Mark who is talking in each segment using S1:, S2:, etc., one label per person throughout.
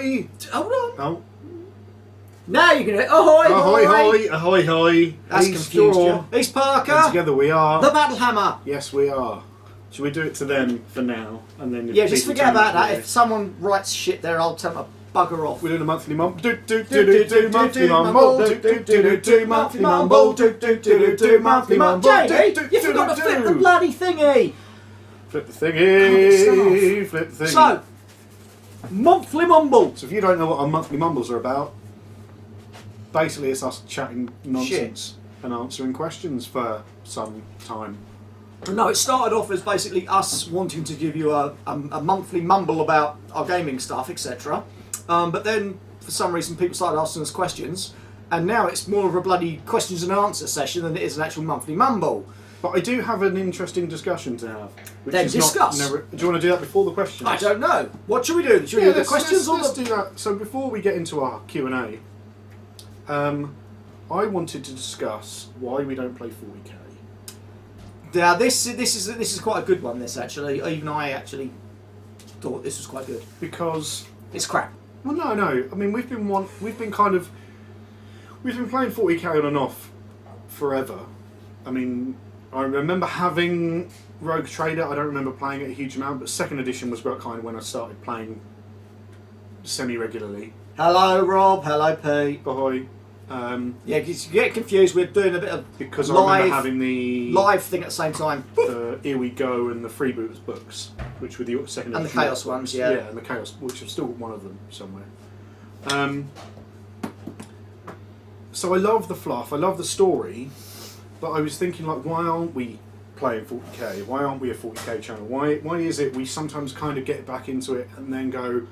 S1: ahoy!
S2: Hold on.
S1: Oh.
S2: Now you're gonna ahoy,
S1: Ahoy, ahoy, ahoy, ahoy.
S2: That's
S1: He's
S2: confused
S1: Straw.
S2: you. He's Parker.
S1: And together we are.
S2: The Battle Hammer.
S1: Yes, we are. Should we do it to them for now? And then if
S2: Yeah, just
S1: people
S2: forget
S1: turn
S2: about
S1: up
S2: that.
S1: here-
S2: If someone writes shit there, I'll tell them to bugger off.
S1: We're doing a monthly mumble. Do monthly mumble. Do monthly mumble. Do monthly mumble.
S2: JD, you forgot to flip the bloody thingy.
S1: Flip the thingy. Flip the thingy.
S2: So, monthly mumble.
S1: So if you don't know what our monthly mumbles are about, basically it's us chatting nonsense and answering questions for some time.
S2: No, it started off as basically us wanting to give you a monthly mumble about our gaming stuff, etc. But then, for some reason, people started asking us questions, and now it's more of a bloody questions and answer session than it is an actual monthly mumble.
S1: But I do have an interesting discussion to have. Which
S2: Then
S1: is
S2: discuss.
S1: Do you want to do that before the questions?
S2: I don't know. What should we do? Should we do the questions or
S1: let's
S2: the...
S1: do that. So before we get into our Q&A, I wanted to discuss why we don't play 40k.
S2: Now this is quite a good one. This actually, even I actually thought this was quite good.
S1: Because
S2: It's crap.
S1: well, no. I mean, we've been playing 40k on and off forever. I mean, I remember having Rogue Trader. I don't remember playing it a huge amount, but second edition was about kind of when I started playing semi-regularly.
S2: Hello, Rob. Hello, Pete.
S1: Ahoy.
S2: Yeah, because you get confused. We're doing a bit of
S1: Because I
S2: live,
S1: remember having the
S2: live thing at the same time.
S1: the Here We Go and the Freebooters books, which were the second
S2: And the
S1: edition
S2: Chaos
S1: books.
S2: ones, yeah.
S1: Yeah, and the Chaos, which I've still got one of them somewhere. So I love the fluff, I love the story, but I was thinking, like, why aren't we playing 40k? Why aren't we a 40k channel? Why is it we sometimes kind of get back into it and then go,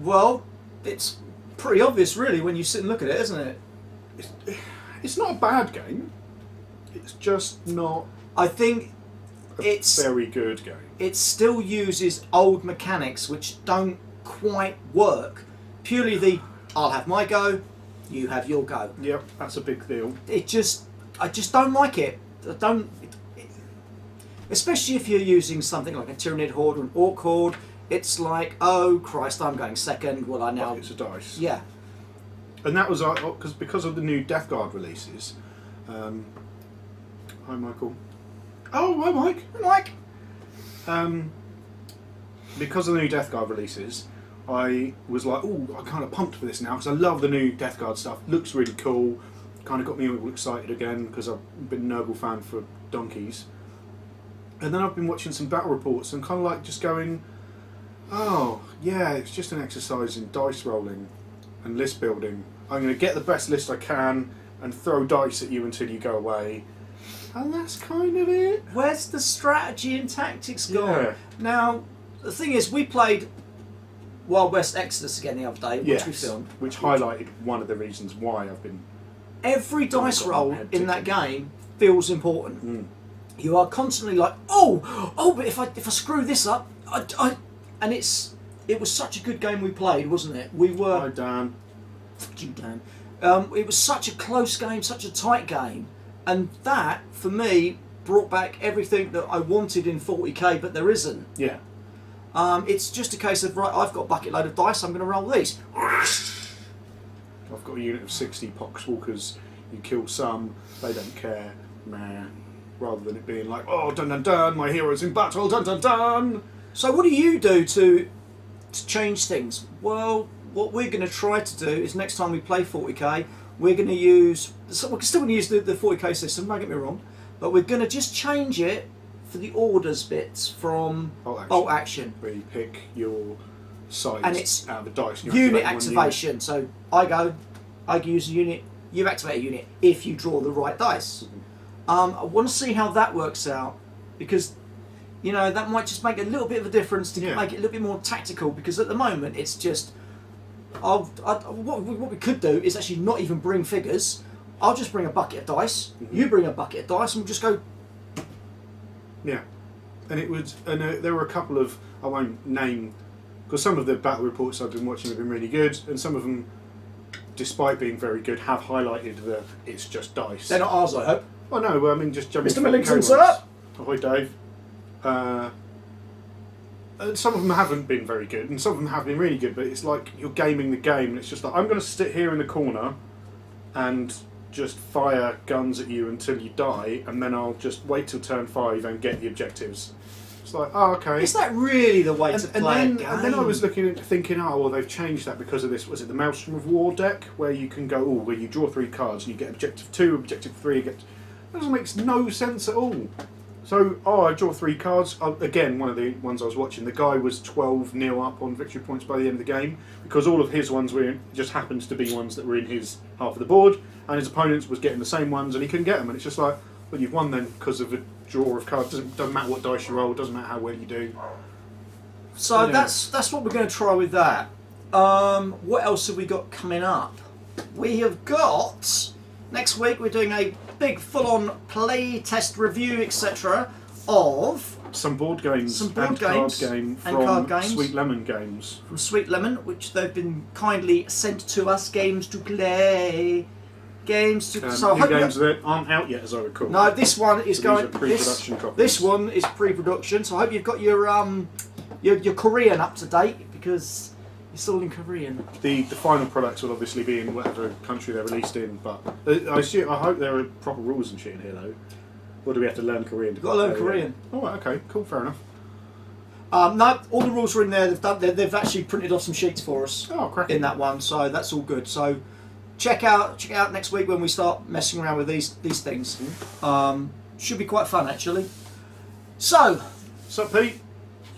S2: Well, it's pretty obvious, really, when you sit and look at it, isn't it?
S1: it's not a bad game, it's just not
S2: I think
S1: a
S2: it's
S1: very good game.
S2: it still uses old mechanics which don't quite work. Purely I'll have my go, you have your go.
S1: Yep, that's a big deal.
S2: I just don't like it. I don't, especially if you're using something like a Tyranid Horde or an Orc Horde. It's like, oh Christ, I'm going second. Well, I now
S1: Buckets of dice.
S2: yeah.
S1: And that was because of the new Death Guard releases. Hi, Michael. Oh, hi, Mike.
S2: Like
S1: Because of the new Death Guard releases, I was like, oh, I'm kind of pumped for this now because I love the new Death Guard stuff. Looks really cool. Kind of got me all excited again because I've been a Nurgle fan for donkeys. And then I've been watching some battle reports and kind of like just going, oh, yeah, it's just an exercise in dice rolling and list building. I'm going to get the best list I can and throw dice at you until you go away. And that's kind of it.
S2: where's the strategy and tactics gone?
S1: Yeah.
S2: Now, the thing is, we played Wild West Exodus again the other day, which we filmed.
S1: Which highlighted one of the reasons why I've been...
S2: Every dice
S1: got my
S2: roll
S1: head
S2: in that
S1: ticking.
S2: game feels important.
S1: Mm.
S2: You are constantly like, oh, but if I screw this up, and it was such a good game we played, wasn't it? We were.
S1: Hi, Dan.
S2: Fuck you, Dan. It was such a close game, such a tight game, and that for me brought back everything that I wanted in 40k, but there isn't.
S1: Yeah.
S2: It's just a case of, right, I've got a bucket load of dice, I'm going to roll these.
S1: I've got a unit of 60 Poxwalkers. You kill some, they don't care. Meh. Rather than it being like, oh, dun dun dun, my hero's in battle, dun dun dun.
S2: So what do you do to change things? Well, what we're going to try to do is next time we play 40k, we're going to use, so we're still going to use the 40k system, don't get me wrong, but we're going to just change it for the orders bits from bolt action.
S1: Where you pick your size
S2: And it's
S1: out of the dice. And you
S2: Unit
S1: activate one
S2: activation. So I use a unit, you activate a unit if you draw the right dice. I want to see how that works out, because you know that might just make a little bit of a difference to make it a little bit more tactical, because at the moment it's just what we could do is actually not even bring figures. I'll just bring a bucket of dice, you bring a bucket of dice, and we'll just go.
S1: Yeah, and it would, and there were a couple of, I won't name, because some of the battle reports I've been watching have been really good, and some of them, despite being very good, have highlighted the it's just dice.
S2: They're not ours, I hope.
S1: Oh no, I mean just jumping.
S2: Mr. Millington, sir.
S1: Ahoy, Dave. some of them haven't been very good, and some of them have been really good. But it's like you're gaming the game, and it's just like I'm going to sit here in the corner and just fire guns at you until you die, and then I'll just wait till turn 5 and get the objectives. It's like, oh, okay.
S2: Is that really the way to play a game?
S1: And then I was thinking, oh, well, they've changed that because of this. Was it the Maelstrom of War deck, where you can go, where you draw 3 cards and you get objective 2, objective 3. That doesn't make no sense at all. So, I draw 3 cards. Again, one of the ones I was watching, the guy was 12-0 up on victory points by the end of the game because all of his ones were just happened to be ones that were in his half of the board, and his opponents was getting the same ones and he couldn't get them. And it's just like, well, you've won then because of a draw of cards. Doesn't matter what dice you roll. Doesn't matter how well you do.
S2: So that's what we're going to try with that. What else have we got coming up? We have got next week. We're doing a big full-on play test review, etc. of
S1: some board games,
S2: and
S1: card game from
S2: card games.
S1: Sweet Lemon Games.
S2: From Sweet Lemon, which they've been kindly sent to us, games to play. So
S1: games that aren't out yet, as I recall.
S2: No, this one is
S1: so
S2: going.
S1: Pre-production copies.
S2: This one is pre-production, so I hope you've got your Korean up to date because it's all in Korean.
S1: The final products will obviously be in whatever country they're released in, but I hope there are proper rules and shit in here though. Or do we have to learn Korean?
S2: You've got to learn Korean.
S1: Oh, right, okay, cool, fair enough.
S2: No, all the rules are in there. They've actually printed off some sheets for us in that one, so that's all good. So. Check out next week when we start messing around with these things. Should be quite fun actually. So,
S1: Pete?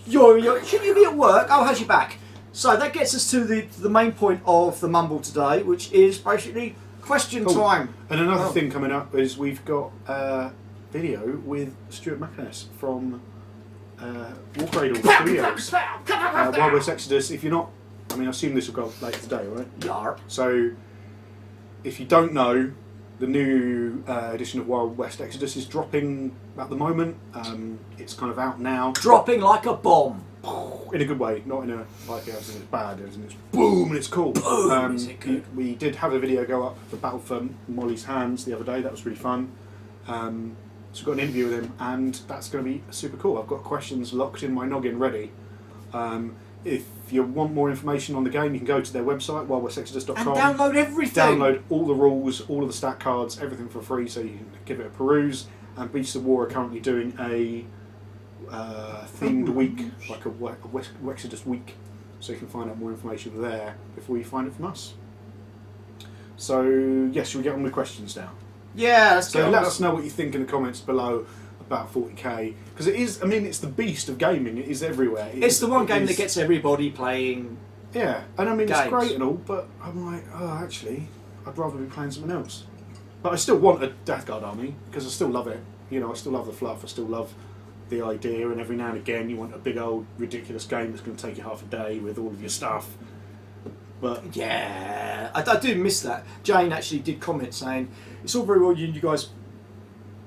S2: Should you be at work? Oh, how's your back? So that gets us to the main point of the Mumble today, which is basically question time.
S1: And another thing coming up is we've got a video with Stuart McInnes from War Cradle Studios. Wild West Exodus. If you're not, I assume this will go up later today, right?
S2: Yeah.
S1: So. If you don't know, the new edition of Wild West Exodus is dropping at the moment. It's kind of out now.
S2: Dropping like a bomb.
S1: In a good way, not in a like as in it's bad, as in it's boom and it's cool.
S2: Boom, is it good?
S1: We did have a video go up for Battle for Molly's Hands the other day. That was really fun. So we've got an interview with him, and that's going to be super cool. I've got questions locked in my noggin ready. If you want more information on the game, you can go to their website, wildwestexodus.com.
S2: And download everything.
S1: Download all the rules, all of the stat cards, everything for free, so you can give it a peruse. And Beasts of War are currently doing a themed week, like a Exodus week, so you can find out more information there before you find it from us. So, yes, shall we get on with questions now?
S2: Yeah, let's go.
S1: So let us know what you think in the comments below about 40k, because it is, it's the beast of gaming. It is everywhere.
S2: It's the one game that gets everybody playing.
S1: Yeah, and
S2: games.
S1: It's great and all, but I'm like, actually, I'd rather be playing something else. But I still want a Death Guard army, because I still love it. I still love the fluff, I still love the idea, and every now and again you want a big old ridiculous game that's going to take you half a day with all of your stuff. But
S2: yeah, I do miss that. Jane actually did comment saying, it's all very well you guys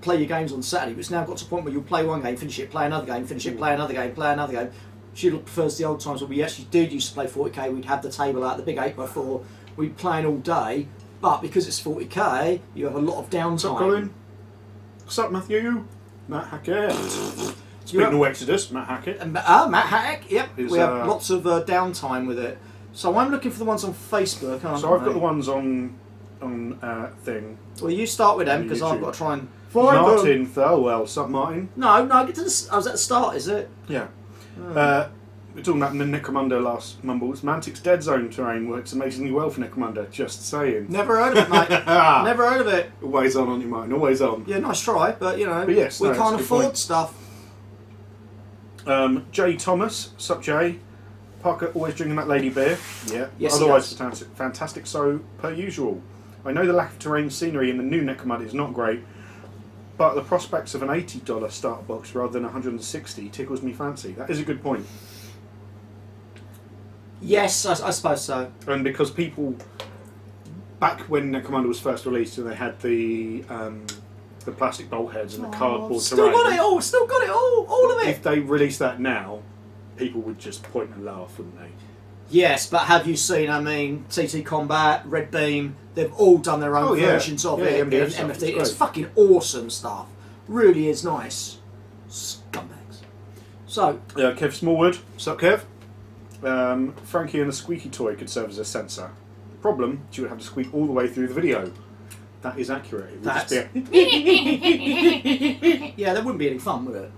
S2: play your games on Saturday, but it's now got to a point where you'll play one game, finish it, play another game, finish it, play another game, play another game. She prefers the old times where we actually did used to play 40k. We'd have the table out, the big 8x4. We'd be playing all day, but because it's 40k, you have a lot of downtime.
S1: What's up, Colin? What's up, Matthew? Matt Hackett. Speaking of Exodus, Matt Hackett.
S2: Matt Hackett, yep. We have lots of downtime with it. So I'm looking for the ones on Facebook, aren't
S1: So I've got the ones on thing.
S2: Well, you start with them because I've got to try and
S1: find Martin Thirlwell. What's up, Martin?
S2: No, get to the. I was at the start, is it?
S1: Yeah. We're talking about the Necromunda last Mumbles. Mantic's Dead Zone terrain works amazingly well for Necromunda, just saying.
S2: Never heard of it, mate. Never heard of it.
S1: Always on your mind, always on.
S2: Yeah, nice try, but
S1: yes,
S2: we can't afford stuff.
S1: Jay Thomas, sup Jay? Parker always drinking that lady beer. Yeah.
S2: Yes,
S1: otherwise, fantastic. So, per usual, I know the lack of terrain scenery in the new Necromunda is not great, but the prospects of an $80 starter box rather than $160 tickles me fancy. That is a good point.
S2: Yes, I suppose so.
S1: And because people, back when Necromunda was first released, and they had the plastic bolt heads and the cardboard
S2: terrain. Still got it all of it.
S1: If they released that now, people would just point and laugh, wouldn't they?
S2: Yes, but have you seen, TT Combat, Red Beam, they've all done their own versions of it in MFD. It's fucking awesome stuff. Really is nice. Scumbags. So,
S1: Kev Smallwood, what's up, Kev? Frankie and a squeaky toy could serve as a sensor. Problem, she would have to squeak all the way through the video. That is accurate. It would
S2: that's...
S1: just be
S2: yeah, that wouldn't be any fun, would it?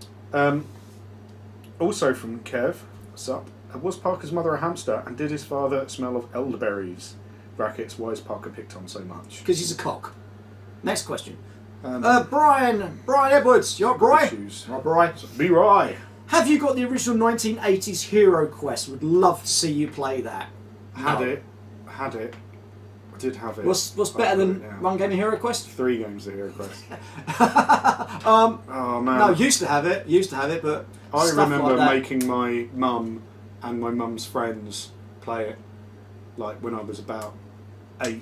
S1: Also from Kev, what's up? Was Parker's mother a hamster, and did his father smell of elderberries? Brackets, why is Parker picked on so much?
S2: Because he's a cock. Next question. Brian Edwards. You alright, Brian?
S1: Issues.
S2: Alright, Brian.
S1: Be right.
S2: Have you got the original 1980s Hero Quest? Would love to see you play that.
S1: Had it. I did have it.
S2: What's better than one game of Hero Quest?
S1: 3 games of Hero Quest.
S2: Oh
S1: man.
S2: no, used to have it, but
S1: I
S2: stuff
S1: remember
S2: like that.
S1: making my mum and my mum's friends play it, like when I was about 8,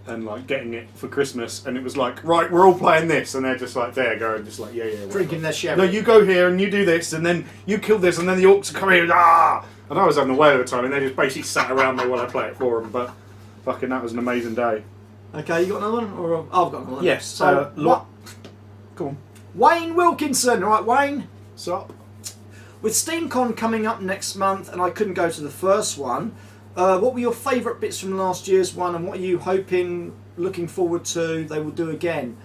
S1: and like getting it for Christmas, and it was like, right, we're all playing this, and they're just like there, going, just like, yeah, whatever.
S2: Drinking their sherry.
S1: No, you go here and you do this, and then you kill this, and then the orcs come here, ah! And I was having a whale of a time, and they just basically sat around me while I play it for them. But fucking, that was an amazing day.
S2: Okay, you got another one, or I've got another one.
S1: Yes.
S2: So what?
S1: Go on.
S2: Wayne Wilkinson, right, Wayne?
S1: What's up?
S2: With SteamCon coming up next month, and I couldn't go to the first one, what were your favourite bits from last year's one, and what are you looking forward to they will do again?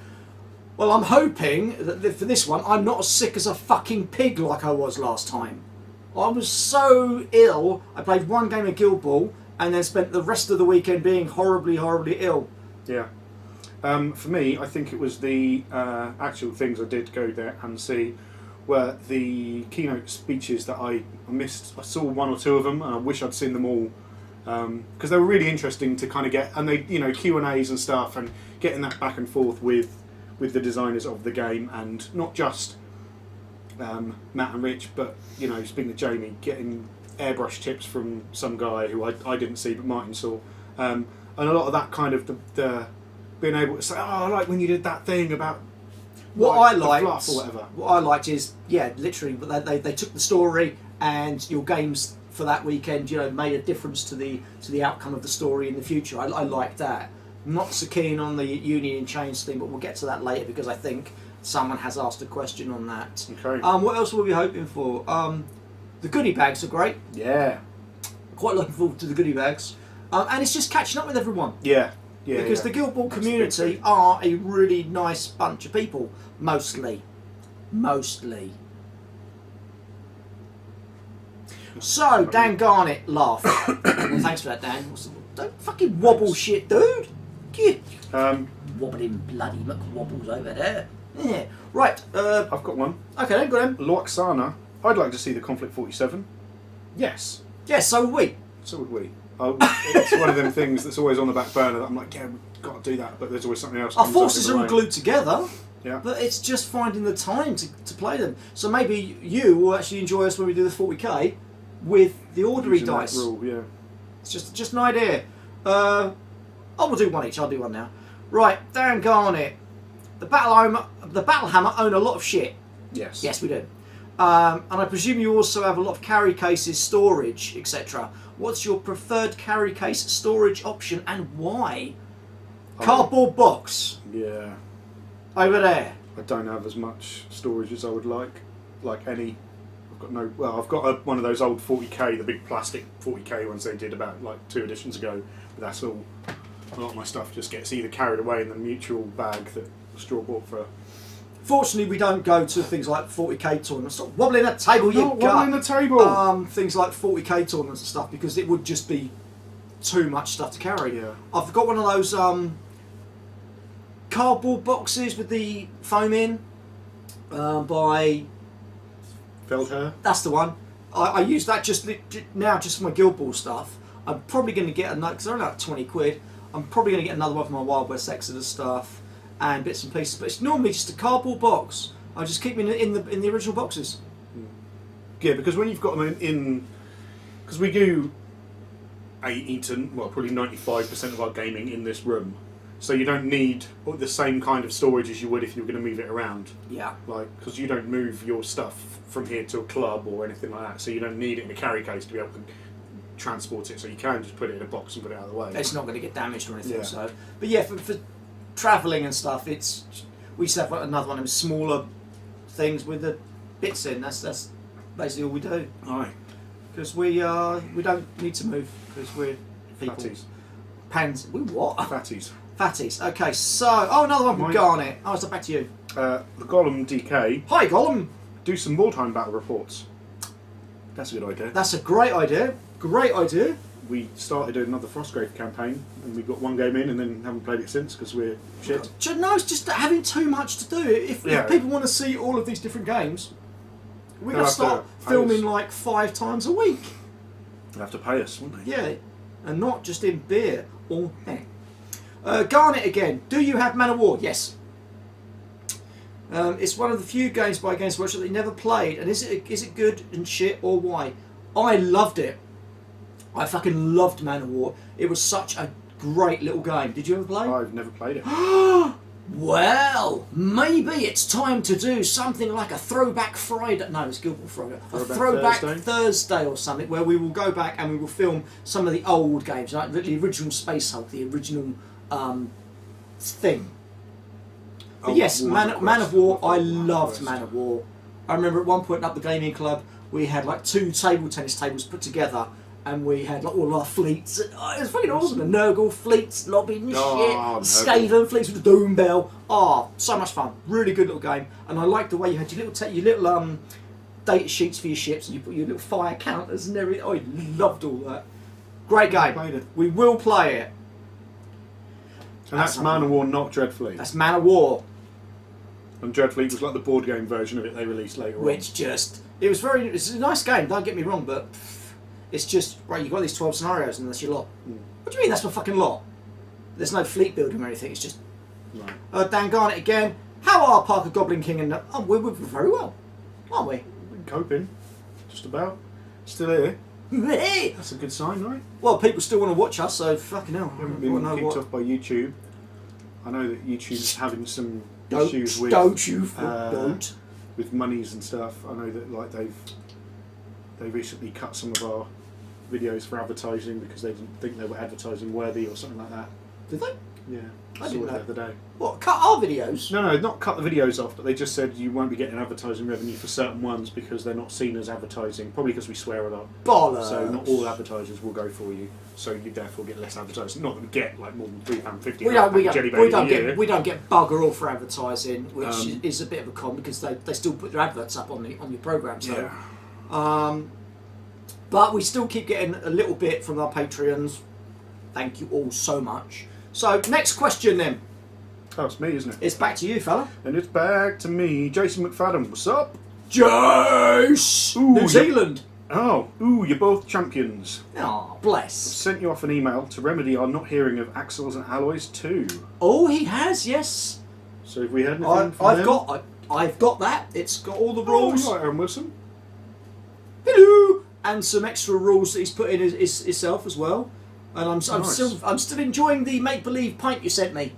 S2: Well, I'm hoping that for this one, I'm not as sick as a fucking pig like I was last time. I was so ill, I played one game of Guild Ball, and then spent the rest of the weekend being horribly, horribly ill.
S1: Yeah. For me, I think it was the actual things I did go there and see were the keynote speeches that I missed. I saw 1 or 2 of them, and I wish I'd seen them all, because they were really interesting to kind of get, and they, Q&As and stuff, and getting that back and forth with the designers of the game, and not just Matt and Rich, but speaking to Jamie, getting airbrush tips from some guy who I didn't see but Martin saw, and a lot of that kind of the being able to say, oh, I like when you did that thing about
S2: what
S1: like,
S2: I liked,
S1: fluff or whatever.
S2: What I liked is, literally, they took the story and your games for that weekend, made a difference to the outcome of the story in the future. I like that. I'm not so keen on the Union and Chains thing, but we'll get to that later because I think someone has asked a question on that.
S1: Okay.
S2: What else were we hoping for? The goodie bags are great.
S1: Yeah.
S2: Quite looking forward to the goodie bags. And it's just catching up with everyone.
S1: Yeah.
S2: Because the Guild Ball community are a really nice bunch of people. Mostly. So, Dan Garnett laughed. Well, thanks for that, Dan. Don't fucking wobble shit, dude. Get wobbling bloody McWobbles over there. Yeah. Right.
S1: I've got one.
S2: Okay, then, go on.
S1: Loaxana. I'd like to see the Conflict 47. Yes.
S2: Yes, so would we.
S1: So would we. It's one of them things that's always on the back burner that I'm like, yeah, we've got to do that, but there's always something else.
S2: Our forces are all glued together.
S1: Yeah.
S2: But it's just finding the time to play them. So maybe you will actually enjoy us when we do the 40k with the ordinary
S1: Using that
S2: dice.
S1: rule, yeah.
S2: It's just an idea. We'll do one each. I'll do one now. Right, Dan Garnett. The Battle Hammer own a lot of shit.
S1: Yes.
S2: Yes, we do. And I presume you also have a lot of carry cases, storage, etc. What's your preferred carry case storage option and why? Cardboard box.
S1: Yeah.
S2: Over there.
S1: I don't have as much storage as I would like any. I've got one of those old 40k, the big plastic 40k ones they did about like 2 editions ago. But that's all. A lot of my stuff just gets either carried away in the mutual bag that Straw bought for.
S2: Fortunately, we don't go to things like 40k tournaments. Stop wobbling the table, you gut.
S1: Wobbling the table.
S2: Things like 40k tournaments and stuff because it would just be too much stuff to carry.
S1: Yeah.
S2: I've got one of those cardboard boxes with the foam in by
S1: Feldherr.
S2: That's the one. I use that just now just for my Guild Ball stuff. I'm probably going to get another because they're only like 20 quid. I'm probably going to get another one for my Wild West Exodus stuff and bits and pieces. But it's normally just a cardboard box. I just keep them in the original boxes.
S1: Yeah, because when you've got them in, because we do probably 95% of our gaming in this room, so you don't need the same kind of storage as you would if you were going to move it around.
S2: Yeah.
S1: Because you don't move your stuff from here to a club or anything like that, so you don't need it in a carry case to be able to transport it. So you can just put it in a box and put it out of the way.
S2: It's not going to get damaged or anything.
S1: Yeah.
S2: So, but yeah, for travelling and stuff, we used to have another one of them smaller things with the bits in. That's basically all we do.
S1: Aye.
S2: Because we don't need to move because we're people.
S1: Fatties.
S2: Pans. We what?
S1: Fatties.
S2: Fatties. Okay, so another one from
S1: Mine-
S2: Garnet. Oh, it's back to you.
S1: The Gollum DK.
S2: Hi, Gollum.
S1: Do some wartime battle reports. That's a good idea.
S2: That's a great idea. Great idea.
S1: We started another Frostgrave campaign, and we got one game in, and then haven't played it since because we're shit.
S2: No, it's just having too much to do. If
S1: Yeah.
S2: people want to see all of these different games, we're
S1: They'll
S2: going to
S1: have
S2: start
S1: to pay
S2: filming
S1: us.
S2: like 5 times a week.
S1: They have to pay us, won't they?
S2: Yeah, and not just in beer or Garnet again. Do you have Man of War? Yes. It's one of the few games by Games Workshop that you never played. And is it good and shit or why? I loved it. I fucking loved Man of War. It was such a great little game. Did you ever play?
S1: I've never played it.
S2: Well, maybe it's time to do something like a Throwback Friday. No, it's Guild Ball Friday. A
S1: Throwback
S2: Throwback Thursday or something, where we will go back and we will film some of the old games, like the original Space Hulk, the original thing. But yes, Man of War. I loved Man of War. I remember at one point up the gaming club, we had like 2 table tennis tables put together. And we had like all our fleets. And, it was fucking awesome. The Nurgle fleets, lobbing shit. Skaven fleets with the Doom Bell. Oh, so much fun. Really good little game. And I liked the way you had your little data sheets for your ships, and you put your little fire counters and everything. I loved all that. Great game.
S1: Played it.
S2: We will play it.
S1: And that's Man of War, not Dreadfleet.
S2: That's Man of War.
S1: And Dreadfleet was like the board game version of it they released later on.
S2: Which just... It's a nice game, don't get me wrong, but... It's just, right, you've got these 12 scenarios and that's your lot. What do you mean that's my fucking lot? There's no fleet building or anything, it's just...
S1: Right.
S2: Dan Garnet again. How are Parker Goblin King and... Oh, we're very well, aren't we?
S1: We're coping. Just about. Still here.
S2: Hey!
S1: That's a good sign, right?
S2: Well, people still want to watch us, so fucking hell.
S1: We haven't been kicked off by YouTube. I know that YouTube's having some issues with...
S2: Don't.
S1: With monies and stuff. I know that like they recently cut some of our videos for advertising because they didn't think they were advertising worthy or something like that.
S2: Did they?
S1: Yeah,
S2: I
S1: saw
S2: didn't
S1: it
S2: know.
S1: the other day.
S2: What, cut our videos?
S1: No, not cut the videos off, but they just said you won't be getting advertising revenue for certain ones because they're not seen as advertising, probably because we swear a lot.
S2: Bollocks.
S1: So not all advertisers will go for you, so you therefore get less advertising. Not that we get like more than £3.50.
S2: We don't get bugger all for advertising, which is a bit of a con because they still put their adverts up on your programmes. So.
S1: Yeah.
S2: But we still keep getting a little bit from our Patreons. Thank you all so much. So, next question then.
S1: Oh, it's me, isn't it?
S2: It's back to you, fella.
S1: And it's back to me, Jason McFadden. What's up?
S2: Jace! New Zealand.
S1: You're both champions.
S2: Oh, bless.
S1: Sent you off an email to remedy our not hearing of Axles and Alloys 2.
S2: Oh, he has, yes.
S1: So have we heard anything from them?
S2: I've got that. It's got all the
S1: Oh,
S2: rules.
S1: you right, Aaron Wilson.
S2: Hello! And some extra rules that he's put in himself as well. And I'm
S1: Nice.
S2: still enjoying the make-believe pint you sent me.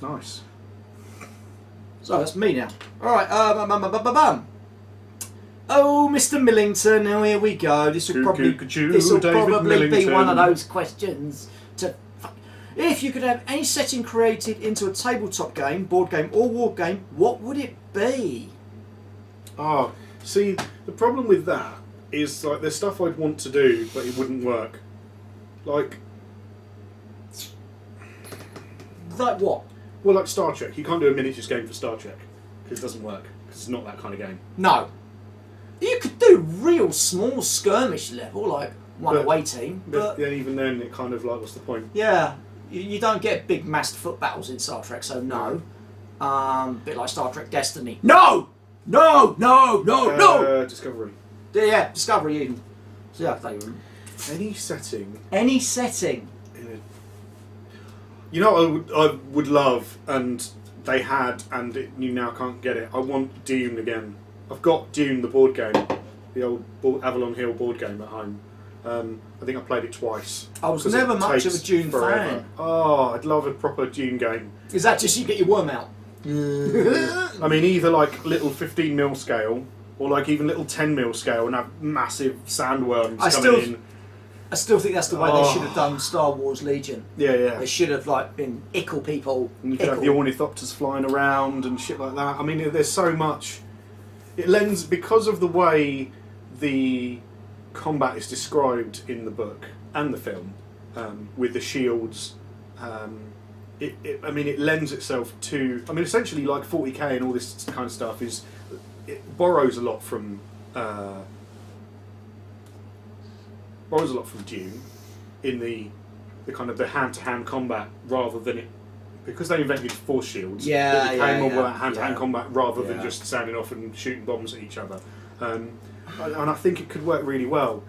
S1: Nice.
S2: So that's me now. Alright, Oh, Mr. Millington, now here we go. This will probably be one of those questions to... If you could have any setting created into a tabletop game, board game or war game, what would it be?
S1: Oh, see, the problem with that is like there's stuff I'd want to do, but it wouldn't work. Like
S2: what?
S1: Well, like Star Trek. You can't do a miniatures game for Star Trek because it doesn't work. Because it's not that kind of game.
S2: No. You could do real small skirmish level, like 1 18,
S1: but yeah, even then, it kind of like, what's the point?
S2: Yeah, you don't get big massed foot battles in Star Trek, so no. Bit like Star Trek Destiny. No!
S1: Discovery.
S2: Yeah, Discovery even. So yeah,
S1: Any setting.
S2: Any setting.
S1: You know what I would love, and they had, and you now can't get it. I want Dune again. I've got Dune, the board game, the old Avalon Hill board game at home. I think I played it twice.
S2: I was never much of a Dune fan.
S1: Oh, I'd love a proper Dune game.
S2: Is that just you get your worm out?
S1: I mean, either like little 15mm scale, or like even little 10mm scale, and have massive sandworms coming in.
S2: I still think that's the way they should have done Star Wars Legion.
S1: Yeah.
S2: They should have like been ickle people.
S1: And you could have the ornithopters flying around and shit like that. I mean, there's so much. it lends because of the way the combat is described in the book and the film, with the shields. I mean, it lends itself to. I mean, essentially, like 40k and all this kind of stuff it borrows a lot from Dune in the kind of the hand-to-hand combat rather than it. Because they invented force shields, it became more about hand-to-hand combat rather than just standing off and shooting bombs at each other. And I think it could work really well.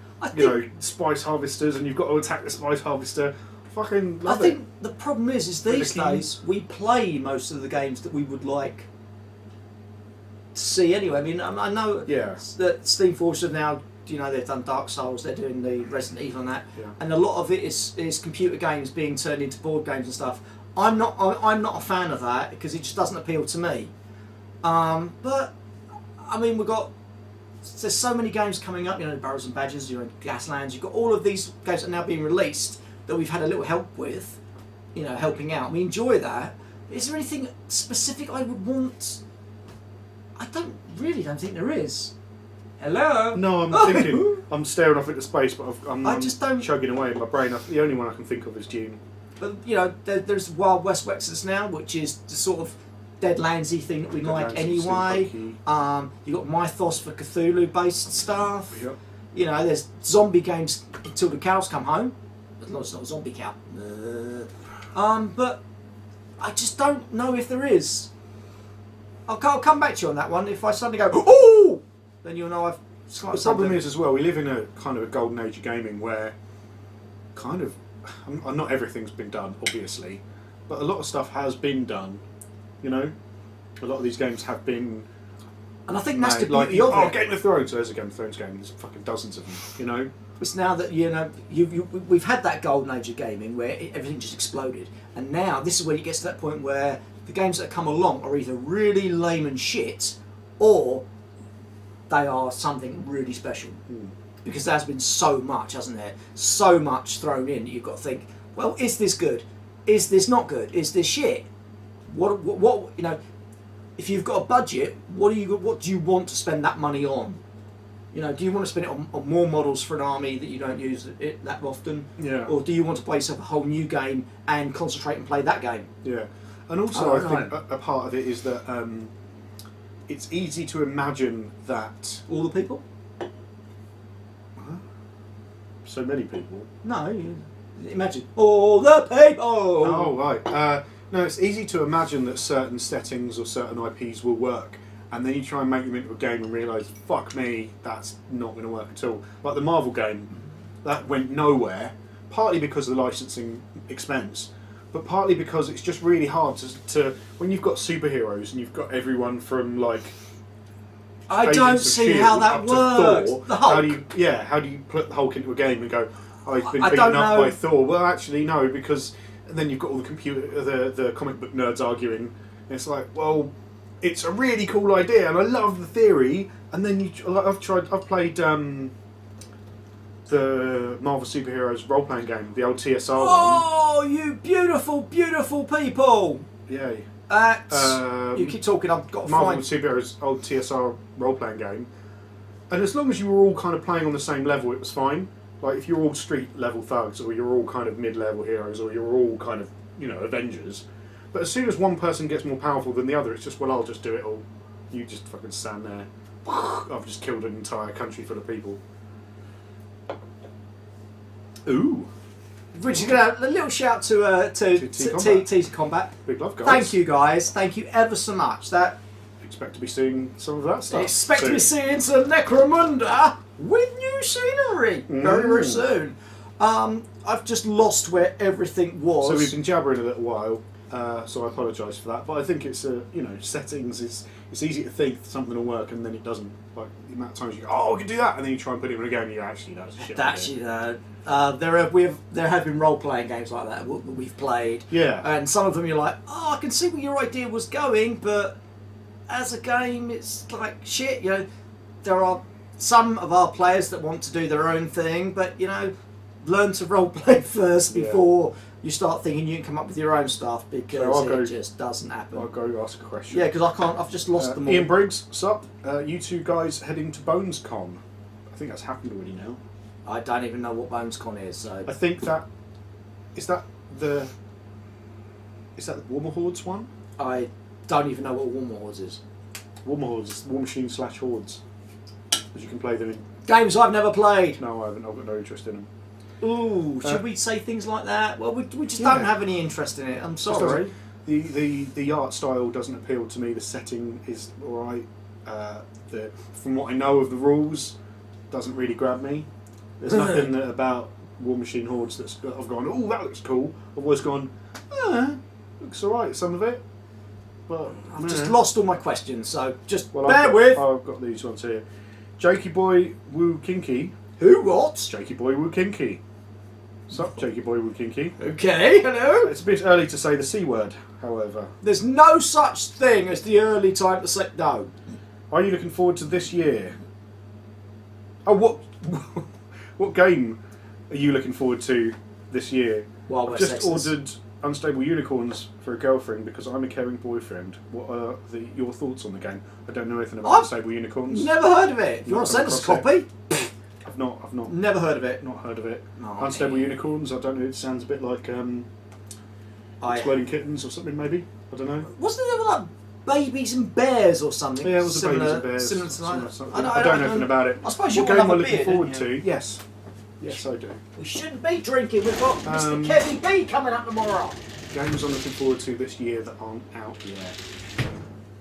S1: Spice harvesters, and you've got to attack the spice harvester. Fucking love it. I think
S2: the problem is these days we play most of the games that we would like to see anyway. I mean, I know that Steam Force have now, they've done Dark Souls, they're doing the Resident Evil and that, and a lot of it is computer games being turned into board games and stuff. I'm not a fan of that because it just doesn't appeal to me. But I mean, there's so many games coming up. Barrels and Badgers, Gaslands. You've got all of these games that are now being released that we've had a little help with. Helping out. We enjoy that. Is there anything specific I would want? I don't think there is. Hello.
S1: No, I'm thinking. I'm staring off into space, but I'm
S2: just don't
S1: chugging away in my brain. The only one I can think of is Dune.
S2: But there's Wild West Wexers now, which is the sort of Deadlandsy thing that we like anyway. You got Mythos for Cthulhu-based stuff.
S1: Yep.
S2: There's zombie games until the cows come home. As long as it's not a zombie cow. But I just don't know if there is. I'll come back to you on that one. If I suddenly go, ooh, then you'll know I've.
S1: The problem is as well, we live in a kind of a golden age of gaming where, kind of. Not everything's been done, obviously, but a lot of stuff has been done. A lot of these games have been.
S2: And I think that's the beauty of it.
S1: Game of Thrones. So there's a Game of Thrones game. There's fucking dozens of them.
S2: It's now that we've had that golden age of gaming where everything just exploded, and now this is where it gets to that point where the games that come along are either really lame and shit, or they are something really special. Because there's been so much, hasn't there? So much thrown in that you've got to think, well, is this good? Is this not good? Is this shit? What if you've got a budget, what do you want to spend that money on? Do you want to spend it on more models for an army that you don't use it that often?
S1: Yeah.
S2: Or do you want to play yourself a whole new game and concentrate and play that game?
S1: Yeah. And also, I think a part of it is that it's easy to imagine that
S2: all the people.
S1: So many people.
S2: No, imagine all the people.
S1: Oh right. No, it's easy to imagine that certain settings or certain IPs will work, and then you try and make them into a game and realise, fuck me, that's not going to work at all. Like the Marvel game, that went nowhere. Partly because of the licensing expense, but partly because it's just really hard to when you've got superheroes and you've got everyone from like.
S2: I don't see how that works.
S1: Thor,
S2: the Hulk.
S1: How do you put the Hulk into a game and go, oh, he's been beaten up by Thor? Well, actually, no, because then you've got all the comic book nerds arguing. It's like, well, it's a really cool idea, and I love the theory. And then I've played the Marvel superheroes role playing game, the old TSR one.
S2: Oh, you beautiful, beautiful people!
S1: Yay.
S2: You keep talking, I've got to
S1: Marvel
S2: find...
S1: Superheroes old TSR role-playing game. And as long as you were all kind of playing on the same level, it was fine. Like, if you're all street-level thugs, or you're all kind of mid-level heroes, or you're all kind of, Avengers. But as soon as one person gets more powerful than the other, it's just, well, I'll just do it all. You just fucking stand there. I've just killed an entire country full of people. Ooh.
S2: Which is going to a little shout to T Combat.
S1: Big love, guys.
S2: Thank you, guys. Thank you ever so much.
S1: Expect to be seeing some of that stuff.
S2: Expect to be seeing some Necromunda with new scenery very, very soon. I've just lost where everything was.
S1: So we've been jabbering a little while. So I apologise for that, but I think it's settings. It's easy to think something will work and then it doesn't. Like the amount of times you go, oh, we can do that, and then you try and put it in a game, and you that's a shit.
S2: There have been role playing games like that we've played.
S1: Yeah.
S2: And some of them you're like, oh, I can see where your idea was going, but as a game, it's like shit. There are some of our players that want to do their own thing, but learn to role play first before you start thinking you can come up with your own stuff because it just doesn't happen.
S1: I'll go ask a question.
S2: Yeah, because I can't. I've just lost them all.
S1: Ian Briggs, sup? You two guys heading to BonesCon? I think that's happened already now.
S2: I don't even know what BonesCon is. So
S1: I think that is that the Warmer Hordes one?
S2: I don't even know what Warmer Hordes is.
S1: Warmer Hordes, War Machine / Hordes. Because you can play them in.
S2: Games I've never played.
S1: No, I haven't. I've got no interest in them.
S2: Ooh, should we say things like that? Well, we just don't have any interest in it. I'm sorry.
S1: The art style doesn't appeal to me. The setting is alright. From what I know of the rules, doesn't really grab me. There's nothing about War Machine Hordes I've gone, oh, that looks cool. I've always gone, looks alright, some of it. But
S2: I've just lost all my questions, so just bear
S1: I've
S2: with.
S1: Got these ones here. Jakey Boy Woo Kinky.
S2: Who? What?
S1: Jakey Boy Woo Kinky. Sup, Jakey Boy Woo Kinky.
S2: Okay, hello.
S1: It's a bit early to say the C word, however.
S2: There's no such thing as the early time to say no.
S1: Are you looking forward to this year? Oh, what game are you looking forward to this year?
S2: Well,
S1: I've just ordered Unstable Unicorns for a girlfriend because I'm a caring boyfriend. What are your thoughts on the game? I don't know anything about Unstable Unicorns.
S2: Never heard of it. If you want to send us a copy?
S1: I've not.
S2: Never heard of it.
S1: Not heard of it.
S2: No,
S1: Unstable Unicorns. I don't know. It sounds a bit like Exploding Kittens or something. Maybe. I don't know.
S2: Wasn't there like babies and bears or something?
S1: Yeah, it was babies and bears.
S2: Similar to that.
S1: I don't know anything about it.
S2: I suppose you
S1: what
S2: want
S1: game
S2: to
S1: am I
S2: have a
S1: looking
S2: beer,
S1: forward
S2: don't you?
S1: to? Yes. Yes, I do.
S2: We shouldn't be drinking. We've got Mr. Kevin B coming up tomorrow.
S1: Games I'm looking forward to this year that aren't out yet.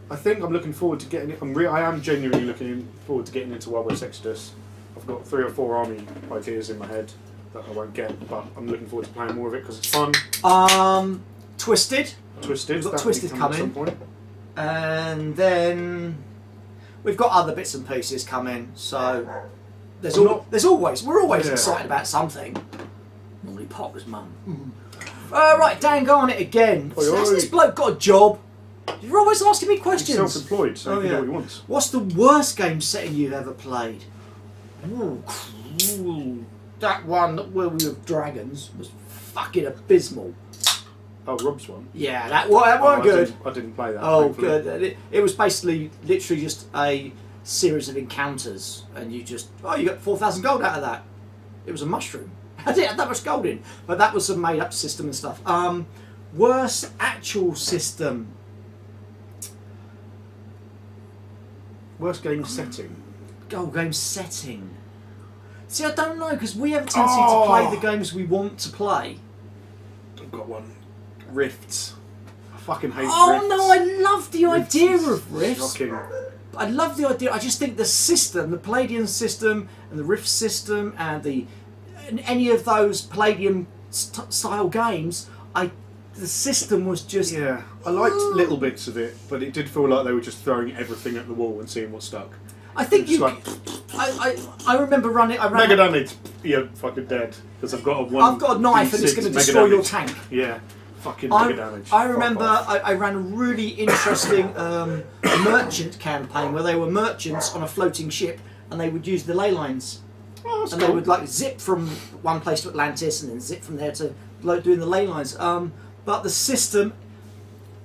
S1: I think I'm looking forward to getting it. I am genuinely looking forward to getting into Wild West Exodus. I've got 3 or 4 army ideas in my head that I won't get, but I'm looking forward to playing more of it because it's fun.
S2: Twisted.
S1: Twisted.
S2: We've got Twisted
S1: at
S2: coming.
S1: some point.
S2: And then we've got other bits and pieces coming. So we're always excited about something. Normally Potter's mum. Right, Dan Garnett again. Has this bloke got a job? You're always asking me questions.
S1: He's self-employed, so he can do what he wants.
S2: What's the worst game setting you've ever played? Ooh, cool. That one where we were dragons was fucking abysmal.
S1: Oh, Rob's one?
S2: Yeah, that weren't good.
S1: I didn't play that.
S2: Oh,
S1: thankfully.
S2: good. It was basically literally just a series of encounters, and you got 4,000 gold out of that. It was a mushroom. I didn't have that much gold in, but that was a made-up system and stuff. Worst actual system.
S1: Worst game setting.
S2: Game setting. See, I don't know because we have a tendency to play the games we want to play.
S1: I've got one. Rifts. I fucking hate Rifts.
S2: Oh no, I love the idea of Rifts.
S1: Shocking.
S2: I love the idea. I just think the system, the Palladium system, and the Rift system, and any of those Palladium style games, the system was just.
S1: Yeah, I liked little bits of it, but it did feel like they were just throwing everything at the wall and seeing what stuck.
S2: I think you.
S1: Like,
S2: I remember running.
S1: Mega damage. You're fucking dead because I've got
S2: I've got a knife and it's going to destroy your tank.
S1: Yeah. Fucking mega damage.
S2: I remember I ran a really interesting merchant campaign where they were merchants on a floating ship and they would use the ley lines.
S1: Oh, that's
S2: and
S1: cool.
S2: they would like zip from one place to Atlantis and then zip from there to doing the ley lines. But the system,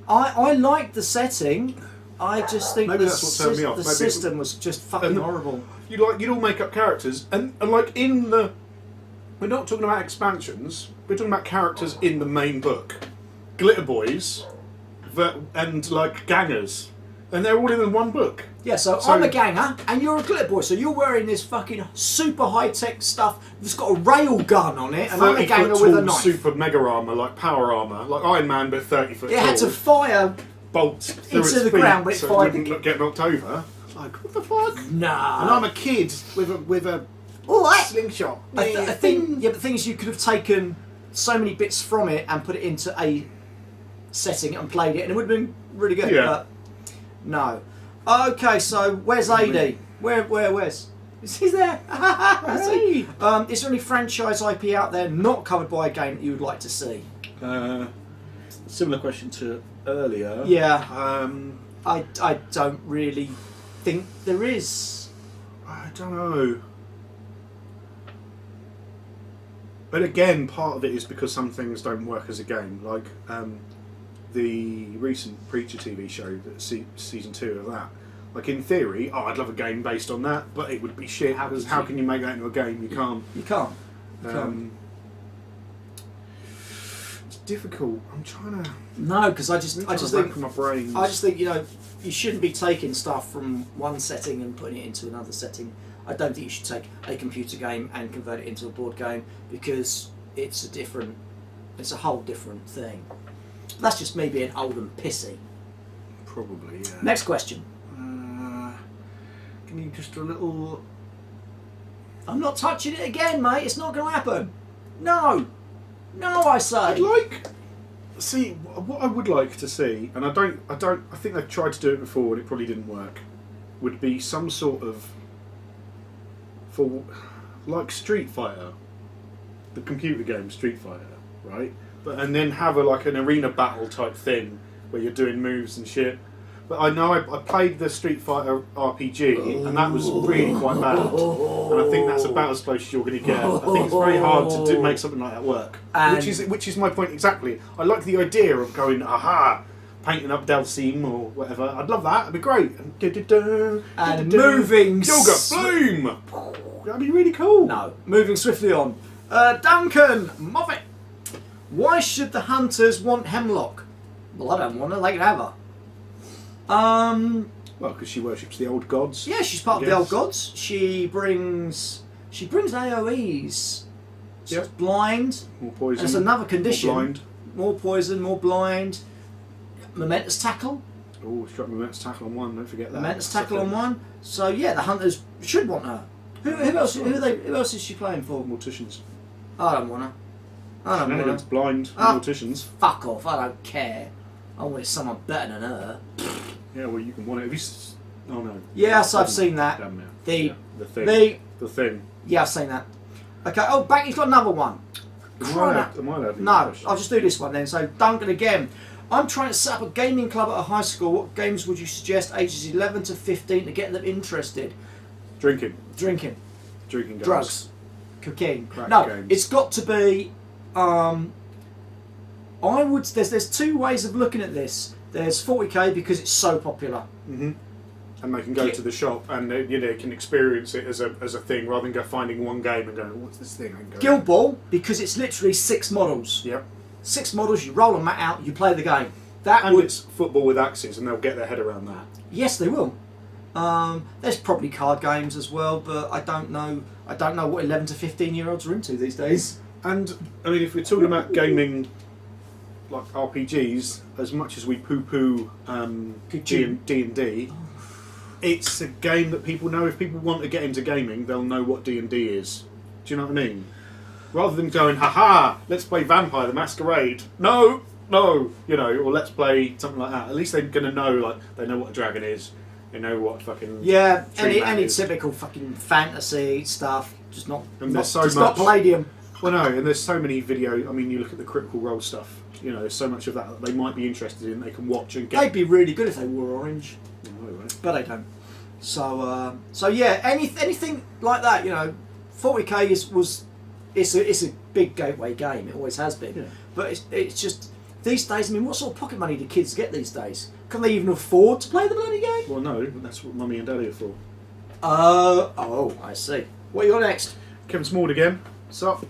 S2: I liked the setting. I just think
S1: maybe that's what turned me off.
S2: The
S1: Maybe
S2: system was just fucking horrible.
S1: You'd all make up characters and like in the. We're not talking about expansions. We're talking about characters in the main book. Glitter boys, and like gangers, and they're all in the one book.
S2: Yeah, so I'm a ganger and you're a glitter boy. So you're wearing this fucking super high tech stuff that's got a rail gun on it, and I'm a ganger with a knife.
S1: Super mega armor, like power armor, like Iron Man, but 30 foot.
S2: It had to fire
S1: bolts through
S2: into
S1: its
S2: the
S1: feet
S2: ground, but it
S1: so
S2: fired.
S1: It wouldn't get knocked over. Like what the fuck?
S2: Nah.
S1: And I'm a kid with a slingshot.
S2: I think the thing is, you could have taken so many bits from it and put it into a setting and played it, and it would have been really good.
S1: Yeah.
S2: But no. Okay, so where's AD? Where's? Is he there?
S1: Hey.
S2: Is there any franchise IP out there not covered by a game that you would like to see?
S3: Similar question to earlier.
S2: Yeah. I don't really think there is.
S1: I don't know. But again, part of it is because some things don't work as a game. Like the recent Preacher TV show, season 2 of that. Like in theory, I'd love a game based on that, but it would be shit. How can you make that into a game? You can't.
S2: You can't. You can't.
S1: It's difficult. I'm trying to.
S2: No, because I just think
S1: my brain.
S2: I just think you shouldn't be taking stuff from one setting and putting it into another setting. I don't think you should take a computer game and convert it into a board game because it's a whole different thing. That's just me being old and pissy.
S1: Probably, yeah.
S2: Next question.
S1: Can you just a little?
S2: I'm not touching it again, mate. It's not going to happen. No, I say.
S1: See what I would like to see, and I think they've tried to do it before and it probably didn't work. Would be some sort of like Street Fighter, the computer game Street Fighter, right? And then have an arena battle type thing where you're doing moves and shit. But I know I played the Street Fighter RPG and that was really quite bad. And I think that's about as close as you're going to get. I think it's very hard to make something like that work. Which is my point exactly. I like the idea of going, painting up Delcine or whatever. I'd love that. It'd be great.
S2: And moving.
S1: Yoga Bloom. That'd be really cool.
S2: No, moving swiftly on. Duncan Moffat. Why should the hunters want Hemlock? Well, I don't want her. They can have her.
S1: Well, because she worships the old gods.
S2: Yeah, she's part of the old gods. She brings AOE's. She's blind.
S1: More poison.
S2: That's another condition.
S1: More blind.
S2: More poison, more blind. Momentous tackle.
S1: Oh, struck momentous tackle on one. Don't forget that.
S2: Momentous tackle on one. So yeah, the hunters should want her. Who else? Who else is she playing for?
S1: Morticians.
S2: I don't want her. I don't want her.
S1: Blind morticians.
S2: Fuck off! I don't care. I want someone better than her.
S1: Yeah, well, you can want it. Oh no.
S2: Yes, I've seen that.
S1: Damn it.
S2: The
S1: thing.
S2: Yeah, I've seen that. Okay. Oh, he's got another one.
S1: Am I allowed to
S2: No, I'll just do this one then. So, Duncan again. I'm trying to set up a gaming club at a high school. What games would you suggest ages 11 to 15 to get them interested?
S1: Drinking
S2: games. Drugs. Cocaine.
S1: Games.
S2: It's got to be... There's two ways of looking at this. There's 40k because it's so popular.
S1: Mm-hmm. And they can go to the shop and they can experience it as a thing rather than go finding one game and going, what's this thing?
S2: Guild Ball because it's literally 6 models.
S1: Yep.
S2: 6 models, you roll a mat out, you play the game.
S1: It's football with axes and they'll get their head around that.
S2: Yes, they will. There's probably card games as well, but I don't know what 11 to 15-year-olds are into these days.
S1: And I mean, if we're talking about gaming like RPGs, as much as we poo-poo D&D, it's a game that people know. If people want to get into gaming, they'll know what D&D is. Do you know what I mean? Rather than going, let's play Vampire the Masquerade. No, or let's play something like that. At least they're going to know, they know what a dragon is. They know what fucking...
S2: Yeah, any typical fucking fantasy stuff, just not Palladium.
S1: Well, no, and there's so many video... I mean, you look at the Critical Role stuff, there's so much of that they might be interested in, they can watch and get...
S2: They'd be really good if they wore orange.
S1: No, right.
S2: But they don't. So yeah, anything like that, 40k it's a big gateway game. It always has been. Yeah. But it's just these days. I mean, what sort of pocket money do kids get these days? Can they even afford to play the bloody game?
S1: Well, no. That's what mummy and daddy are for.
S2: I see. What you got next?
S1: Kevin Small again. Sup?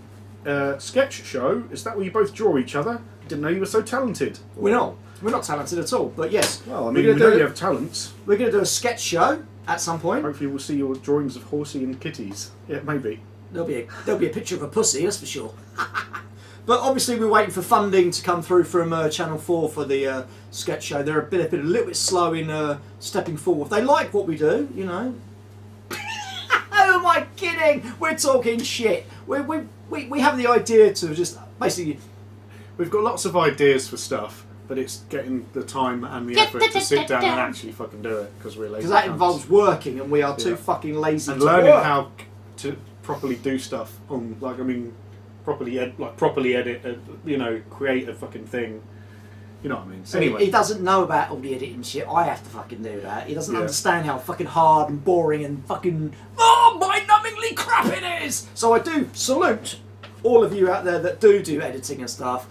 S1: Sketch show. Is that where you both draw each other? Didn't know you were so talented.
S2: We're not. We're not talented at all. But yes.
S1: Well, I mean, we know you have talents.
S2: We're going to do a sketch show at some point.
S1: Hopefully, we'll see your drawings of horsey and kitties. Yeah, maybe.
S2: There'll be a picture of a pussy, that's for sure. But obviously we're waiting for funding to come through from Channel 4 for the sketch show. They're a little bit slow in stepping forward. They like what we do, Who am I kidding? We're talking shit. We have the idea to just basically...
S1: We've got lots of ideas for stuff, but it's getting the time and the effort to sit down and actually fucking do it because we're lazy.
S2: Because that involves working and we are too fucking lazy
S1: and
S2: to
S1: learning
S2: work.
S1: how to properly do stuff on properly edit create a fucking thing, you know what I mean.
S2: So
S1: anyway,
S2: he doesn't know about all the editing shit. I have to fucking do that. He doesn't understand how fucking hard and boring and fucking mind-numbingly crap it is. So I do salute all of you out there that do editing and stuff,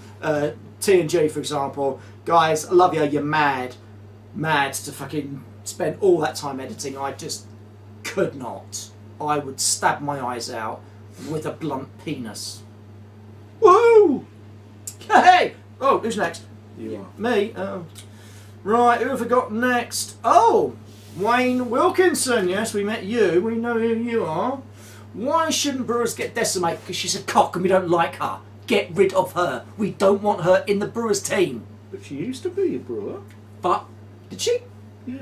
S2: T&G for example, guys, I love you. You're mad to fucking spend all that time editing. I just could not. I would stab my eyes out with a blunt penis. Woo! Hey! Oh, who's next?
S3: You are.
S2: Me? Oh. Right, who have I got next? Oh! Wayne Wilkinson. Yes, we met you. We know who you are. Why shouldn't Brewers get decimated? Because she's a cock and we don't like her. Get rid of her. We don't want her in the Brewers team.
S3: But she used to be a Brewer.
S2: But, did she?
S3: Yeah.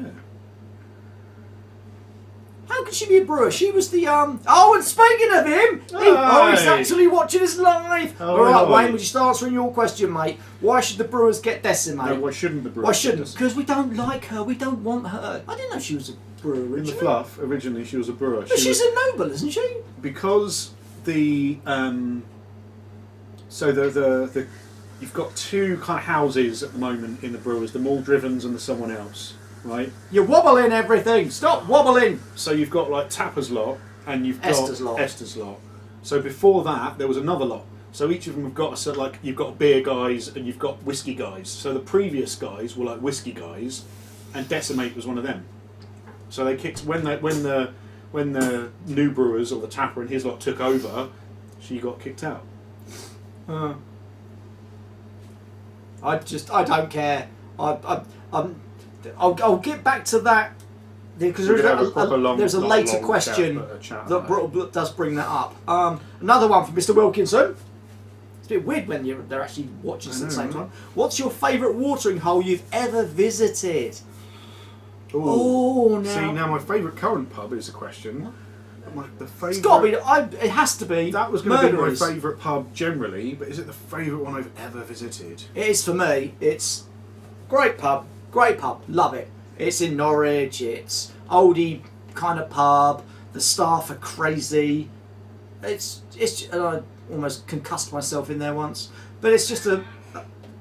S2: How could she be a Brewer? She was the, Oh, and speaking of him, he's
S3: Aye.
S2: actually watching us live.
S3: Oh,
S2: Alright,
S3: aye.
S2: Wayne, would you start answering your question, mate? Why should the Brewers get decimated?
S3: No, why shouldn't the Brewers?
S2: Why shouldn't? Because we don't like her. We don't want her. I didn't know she was a Brewer
S3: In the
S2: originally.
S3: fluff, originally she was a Brewer.
S2: But she's a noble, isn't she?
S3: Because the so the you've got two kind of houses at the moment in the Brewers, the Maldrivens and the someone else, right?
S2: You're wobbling everything. Stop wobbling.
S3: So you've got like Tapper's lot and you've got
S2: Esther's lot.
S3: So before that there was another lot. So each of them have got a sort of like you've got beer guys and you've got whiskey guys. So the previous guys were like whiskey guys, and Decimate was one of them. So they kicked when the new Brewers or the Tapper and his lot took over, she got kicked out.
S2: I don't care. I'll get back to that because
S3: We're gonna have a proper
S2: there's a
S3: long
S2: later
S3: chat,
S2: question
S3: but a chat
S2: that
S3: about
S2: does bring that up. Another one from Mr. Wilkinson. It's a bit weird when they're actually watching us at the same time. What's your favourite watering hole you've ever visited? Oh, now.
S3: See, now my favourite current pub is a question. The favourite.
S2: It's got to be. It has to be.
S3: That was going to be my
S2: Murderers.
S3: favourite pub generally, but is it the favourite one I've ever visited?
S2: It is for me. It's great pub, love it. It's in Norwich. It's oldie kind of pub. The staff are crazy. It's. And I almost concussed myself in there once, but it's just a.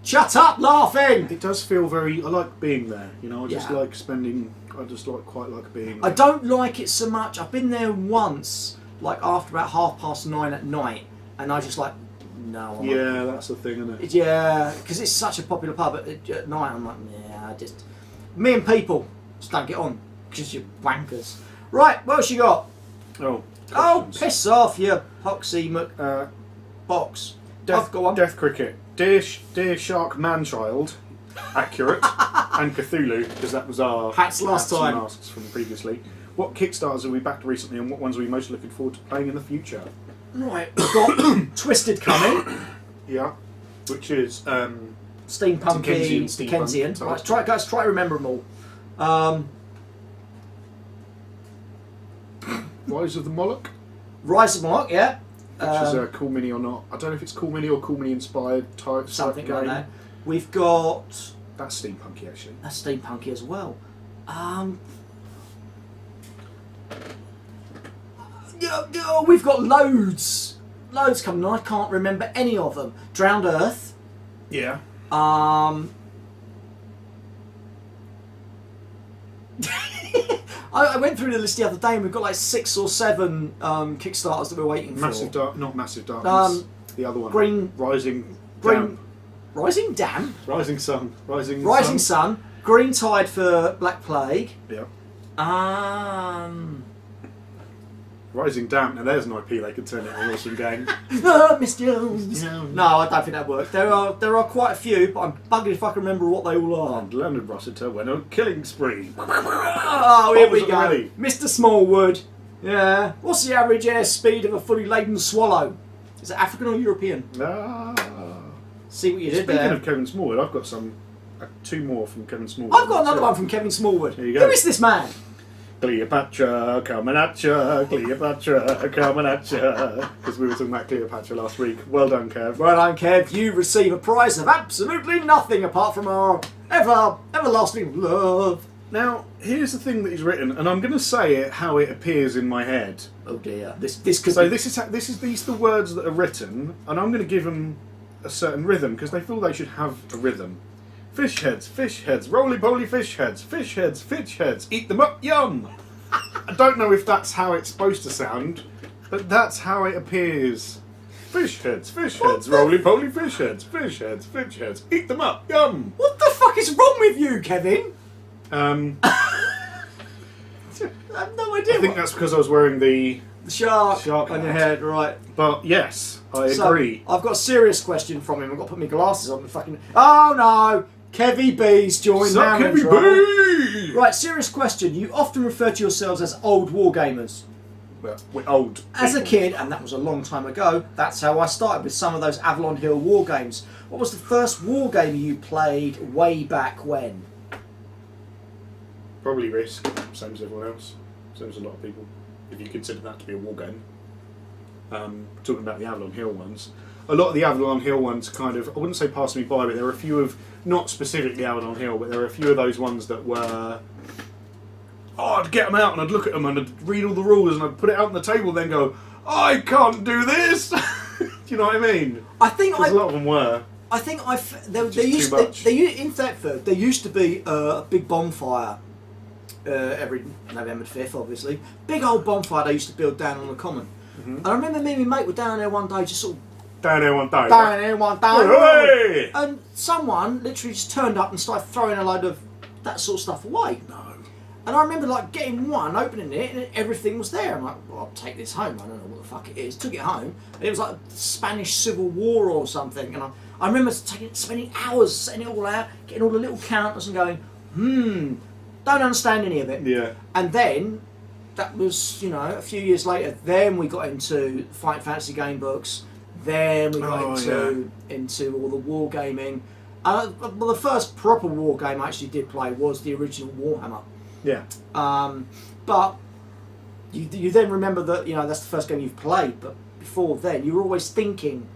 S2: Shut up, laughing.
S3: It does feel very. I like being there. You know, I just
S2: Yeah.
S3: like spending. I just quite like being.
S2: I don't like it so much. I've been there once, like after about 9:30 at night, and I just like, no. I'm not.
S3: Yeah, that's the thing, isn't it?
S2: Yeah, because it's such a popular pub at night. I'm like, yeah, me and people just don't get on because you're wankers. Right, what else you got?
S3: Oh.
S2: Oh,
S3: questions.
S2: piss off, you poxy box. I've got one.
S3: Death cricket. Dear Shark Manchild, accurate, and Cthulhu, because that was our
S2: Hats last
S3: and
S2: time.
S3: masks from previously. What Kickstarters have we backed recently, and what ones are we most looking forward to playing in the future?
S2: Right, we've got Twisted coming.
S3: Yeah, which is
S2: Steampunky,
S3: Dickensian.
S2: Right, try to remember them all.
S3: Rise of the Moloch,
S2: Rise of Mark, yeah.
S3: which is a Cool Mini or not. I don't know if it's Cool Mini or Cool Mini inspired type
S2: Something
S3: game.
S2: like that. We've got
S3: That's steampunky actually.
S2: that's Steampunky as well. Yeah, we've got loads coming. I can't remember any of them. Drowned Earth.
S3: Yeah.
S2: I went through the list the other day and we've got like 6 or 7 Kickstarters that we're waiting
S3: Massive
S2: for.
S3: Dark, not Massive Darkness. The other one.
S2: Green-
S3: Rising.
S2: Green-
S3: Damp.
S2: Rising Dam.
S3: Rising Sun.
S2: Rising Sun. Green Tide for Black Plague.
S3: Yeah. Rising Damp. Now there's an IP they could turn into an awesome game.
S2: Miss Jones.
S3: Miss Jones.
S2: No, I don't think that works. There are quite a few, but I'm bugged if I can remember what they all are.
S3: And Leonard Rossiter went on a killing spree.
S2: Oh, here we
S3: was it
S2: go.
S3: already?
S2: Mr. Smallwood. Yeah. What's the average airspeed of a fully laden swallow? Is it African or European?
S3: Ah.
S2: See what you did
S3: Speaking
S2: there.
S3: of Kevin Smallwood, I've got two more from Kevin Smallwood.
S2: I've got another one from Kevin Smallwood.
S3: There you go.
S2: Who is this man?
S3: Cleopatra, coming at ya, Cleopatra, coming at ya. Because we were talking about Cleopatra last week. Well done, Kev.
S2: Well done, Kev. You receive a prize of absolutely nothing apart from our everlasting love.
S3: Now, here's the thing that he's written, and I'm going to say it how it appears in my head.
S2: Oh dear. This could
S3: So
S2: be...
S3: these are the words that are written, and I'm going to give them a certain rhythm because they feel they should have a rhythm. Fish heads, roly-poly fish heads, fish heads, eat them up, yum! I don't know if that's how it's supposed to sound, but that's how it appears. Fish heads, roly-poly fish heads, fish heads. Eat them up, yum!
S2: What the fuck is wrong with you, Kevin? I have no idea.
S3: I think that's because I was wearing the
S2: shark on your
S3: hat.
S2: head, right?
S3: But yes, I agree.
S2: I've got a serious question from him. I've got to put my glasses on. Oh no! Kevy B's joined
S3: Suck
S2: now.
S3: Kevy B!
S2: Right, serious question. You often refer to yourselves as old war gamers.
S3: Well, we're old.
S2: As a
S3: people.
S2: kid, and that was a long time ago, that's how I started with some of those Avalon Hill war games. What was the first war game you played way back when?
S3: Probably Risk, same as everyone else. Same as a lot of people, if you consider that to be a war game. Talking about the Avalon Hill ones. A lot of the Avalon Hill ones kind of, I wouldn't say passed me by, but there were a few of, not specifically Avalon Hill, but there were a few of those ones that were, I'd get them out and I'd look at them and I'd read all the rules and I'd put it out on the table and then go, I can't do this! Do you know what I mean?
S2: I think
S3: a lot of them were.
S2: I think
S3: much.
S2: in Thetford there used to be a big bonfire every November 5th, obviously. Big old bonfire they used to build down on the common.
S3: Mm-hmm.
S2: And I remember me and my mate were down there one day, just sort of
S3: Down there one day.
S2: down there one day,
S3: Hey!
S2: and someone literally just turned up and started throwing a load of that sort of stuff away.
S3: No.
S2: And I remember like getting one, opening it, and everything was there. I'm like, well, I'll take this home. I don't know what the fuck it is. Took it home. And it was like the Spanish Civil War or something. And I remember spending hours setting it all out, getting all the little counters and going, don't understand any of it.
S3: Yeah.
S2: And then, that was, a few years later, then we got into Fight Fantasy game books. Then we got into all the war gaming. Well, the first proper war game I actually did play was the original Warhammer.
S3: Yeah.
S2: But you then remember that that's the first game you've played, but before then you were always thinking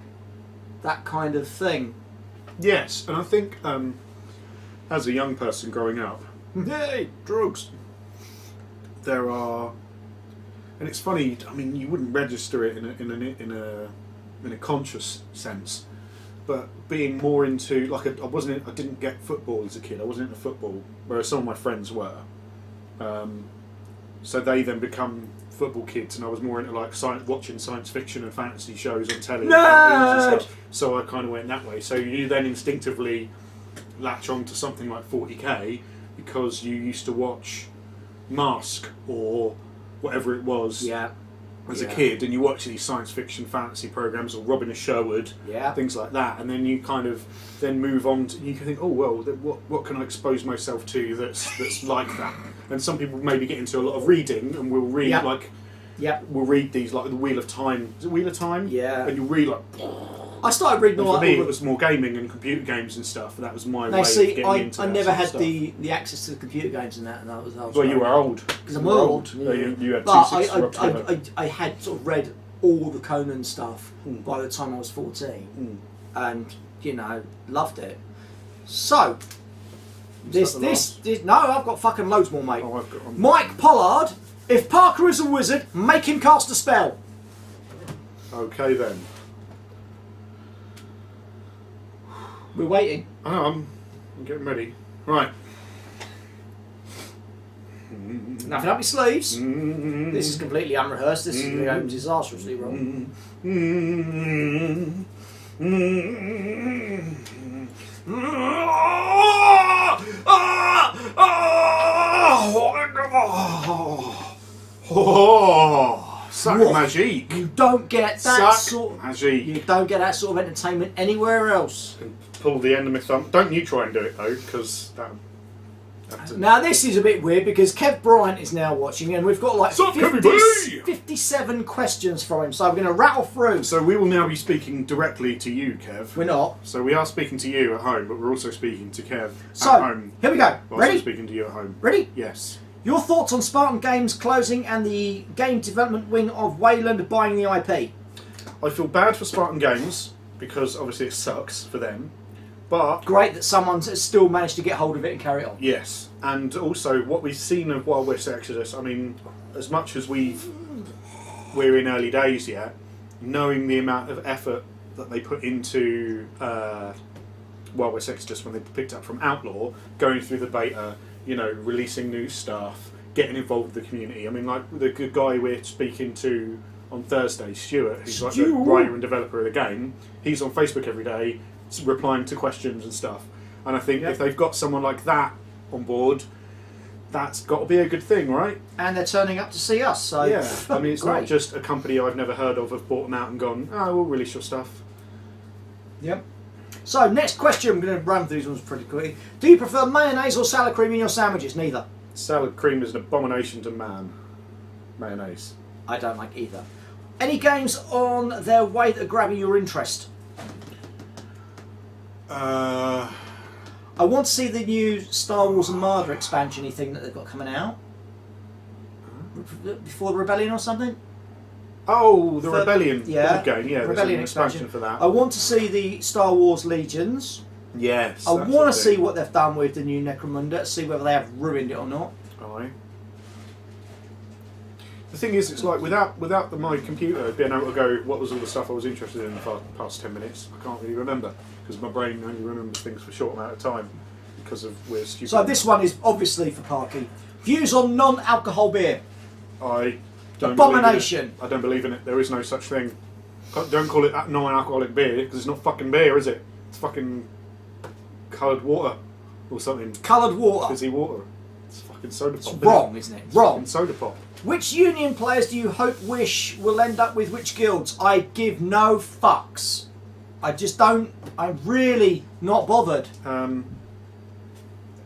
S2: that kind of thing.
S3: Yes, and I think as a young person growing up, hey, drugs. There are, and it's funny. I mean, you wouldn't register it in a conscious sense, but being more into I didn't get football as a kid. I wasn't into football, whereas some of my friends were. So they then become football kids, and I was more into watching science fiction and fantasy shows on telly. And stuff. So I kind of went that way. So you then instinctively latch on to something like 40k because you used to watch Mask or whatever it was as a kid, and you watch these science fiction fantasy programs or Robin of Sherwood, things like that, and then you kind of then move on to, you can think, oh well, what can I expose myself to that's like that? And some people maybe get into a lot of reading and will read we'll read these like the Wheel of Time. Is it Wheel of Time?
S2: Yeah.
S3: And you read
S2: I started reading all
S3: for me, it was more gaming and computer games and stuff. And that was my way of getting into
S2: I
S3: that
S2: never
S3: sort of
S2: had
S3: stuff.
S2: the access to the computer games and that was
S3: Well, you were old.
S2: Because I'm old.
S3: Yeah. You had
S2: but
S3: 2
S2: I had sort of read all the Conan stuff by the time I was 14, and loved it. So this no, I've got fucking loads more, mate.
S3: Oh, I've got
S2: Mike Pollard. If Parker is a wizard, make him cast a spell.
S3: Okay then.
S2: We're waiting.
S3: I'm getting ready. Right.
S2: Nothing up your sleeves. This is completely unrehearsed. This is going disastrously wrong.
S3: Sac magique.
S2: You don't get that sort.
S3: Magique.
S2: You don't get that sort of entertainment anywhere else.
S3: Pull the end of my thumb. Don't you try and do it though, because that.
S2: Now this is a bit weird because Kev Bryant is now watching, and we've got like 57 questions from him. So I'm going to rattle through.
S3: So we will now be speaking directly to you, Kev.
S2: We're not.
S3: So we are speaking to you at home, but we're also speaking to Kev
S2: So
S3: at home.
S2: here we go.
S3: We're also
S2: Ready?
S3: speaking to you at home.
S2: Ready?
S3: Yes.
S2: Your thoughts on Spartan Games closing and the game development wing of Wayland buying the IP?
S3: I feel bad for Spartan Games because obviously it sucks for them, but
S2: Great that someone's still managed to get hold of it and carry it on.
S3: yes, and also what we've seen of Wild West Exodus. I mean, as much as we're in early days yet, knowing the amount of effort that they put into Wild West Exodus when they picked up from Outlaw, going through the beta, releasing new stuff, getting involved with the community. I mean, like the good guy we're speaking to on Thursday, Stuart, who's like the
S2: Stu.
S3: writer and developer of the game, he's on Facebook every day, replying to questions and stuff. And I think if they've got someone like that on board, that's got to be a good thing, right?
S2: And they're turning up to see us, so
S3: Yeah, I mean, it's
S2: great.
S3: not just a company I've never heard of have bought them out and gone, oh, we'll release your stuff.
S2: Yep. So, next question. I'm going to run through these ones pretty quickly. Do you prefer mayonnaise or salad cream in your sandwiches? Neither.
S3: Salad cream is an abomination to man. Mayonnaise.
S2: I don't like either. Any games on their way that are grabbing your interest? I want to see the new Star Wars Armada expansion-y thing that they've got coming out. Before the Rebellion or something?
S3: Oh, the Rebellion board game. Yeah,
S2: Rebellion
S3: there's an
S2: expansion
S3: for that.
S2: I want to see the Star Wars Legions.
S3: Yes.
S2: I want to see what they've done with the new Necromunda, see whether they have ruined it or not.
S3: Aye. The thing is, it's like without my computer being able to go, what was all the stuff I was interested in the past 10 minutes? I can't really remember because my brain only remembers things for a short amount of time because of we're stupid.
S2: So this one is obviously for Parky. Views on non-alcohol beer.
S3: I don't
S2: Abomination.
S3: believe in it. I don't believe in it. There is no such thing. Don't call it non-alcoholic beer because it's not fucking beer, is it? It's fucking coloured water or something.
S2: Coloured water.
S3: Fizzy water. It's fucking soda pop.
S2: It's wrong, isn't it? Wrong.
S3: Soda pop.
S2: Which Union players do you wish will end up with which guilds? I give no fucks. I just don't. I'm really not bothered.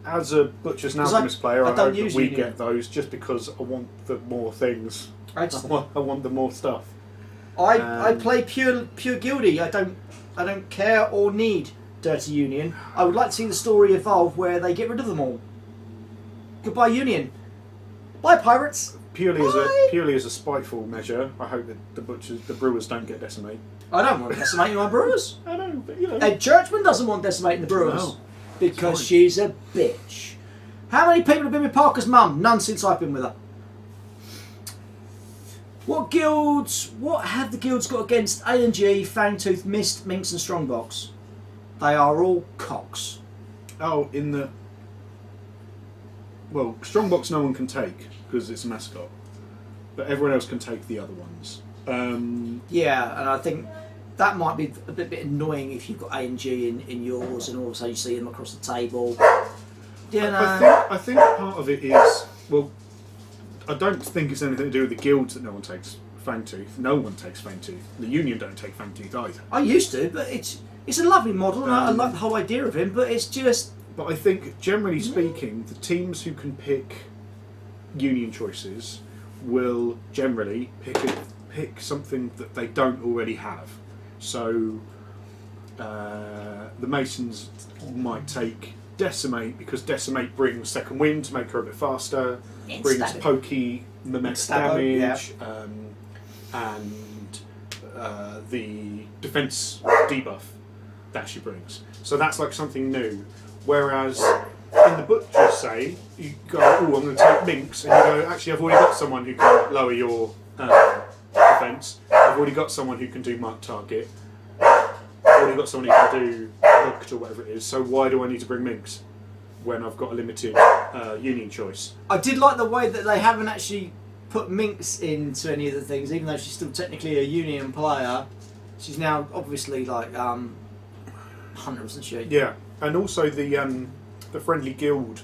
S3: As a Butcher's and
S2: 'Cause
S3: Alchemist player, I
S2: don't
S3: hope that
S2: use
S3: we
S2: Union.
S3: get those just because I want the more things.
S2: I
S3: want the more stuff.
S2: I play pure guildy. I don't care or need Dirty Union. I would like to see the story evolve where they get rid of them all. Goodbye Union. Bye pirates.
S3: Purely as a spiteful measure, I hope that the brewers don't get decimated.
S2: I don't want decimating my brewers.
S3: I know, but you know.
S2: Ed Churchman doesn't want decimating the brewers.
S3: No.
S2: Because she's a bitch. How many people have been with Parker's mum? None since I've been with her. What have the guilds got against A&G, Fangtooth, Mist, Minx and Strongbox? They are all cocks.
S3: Oh, well, Strongbox no one can take because it's a mascot, but everyone else can take the other ones.
S2: Yeah, and I think that might be a bit annoying if you've got A&G in yours and all of a sudden you see them across the table. You know.
S3: I think part of it is, well, I don't think it's anything to do with the guilds that no one takes Fangtooth. No one takes Fangtooth. The Union don't take Fangtooth either.
S2: I used to, but it's a lovely model and I like the whole idea of him, but it's just...
S3: But I think, generally speaking, the teams who can pick Union choices will generally pick something that they don't already have. So the Masons might take Decimate because Decimate brings second wind to make her a bit faster, brings pokey mimetic damage, and the defense debuff that she brings. So that's like something new. Whereas in the Butcher, say, you go, oh, I'm going to take Minx, and you go, actually, I've already got someone who can lower your defense. I've already got someone who can do mark target. I've already got someone who can do hooked or whatever it is. So why do I need to bring Minx when I've got a limited Union choice?
S2: I did like the way that they haven't actually put Minx into any of the things, even though she's still technically a Union player. She's now obviously like Hunter, isn't she?
S3: Yeah, and also the friendly guild.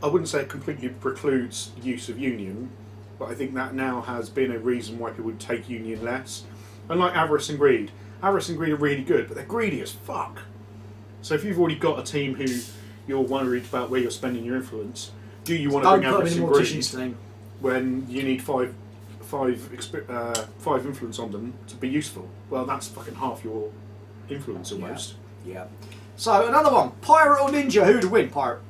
S3: I wouldn't say it completely precludes use of Union, but I think that now has been a reason why people would take Union less. Unlike Avarice and Greed are really good, but they're greedy as fuck. So if you've already got a team who you're worried about where you're spending your influence, do you want to bring Avarice and Greed when you need five influence on them to be useful? Well, that's fucking half your influence almost.
S2: Yeah. So another one: Pirate or Ninja? Who would win? Pirate.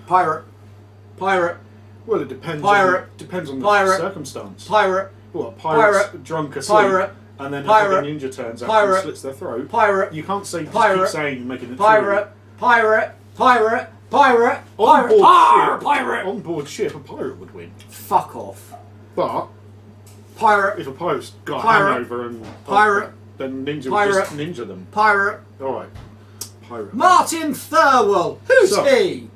S2: Pirate.
S3: Well, it depends.
S2: Pirate.
S3: Depends on
S2: Pirate.
S3: the circumstance.
S2: Pirate.
S3: What? Pirates drunk asleep.
S2: Pirate.
S3: And then
S2: Pirate.
S3: a ninja turns up
S2: Pirate.
S3: and slits their throat.
S2: Pirate.
S3: You can't say
S2: Pirate.
S3: just keep saying making it
S2: Pirate. Pirate. Pirate. Pirate.
S3: On board ship.
S2: Pirate.
S3: On board ship, a pirate would win.
S2: Fuck off.
S3: But
S2: Pirate.
S3: if a pirate's got a
S2: Pirate.
S3: hangover and
S2: Pirate.
S3: then ninja
S2: Pirate.
S3: would just ninja them.
S2: Pirate.
S3: All right. Pirate.
S2: Martin Thirlwell. Who's
S3: So,
S2: he?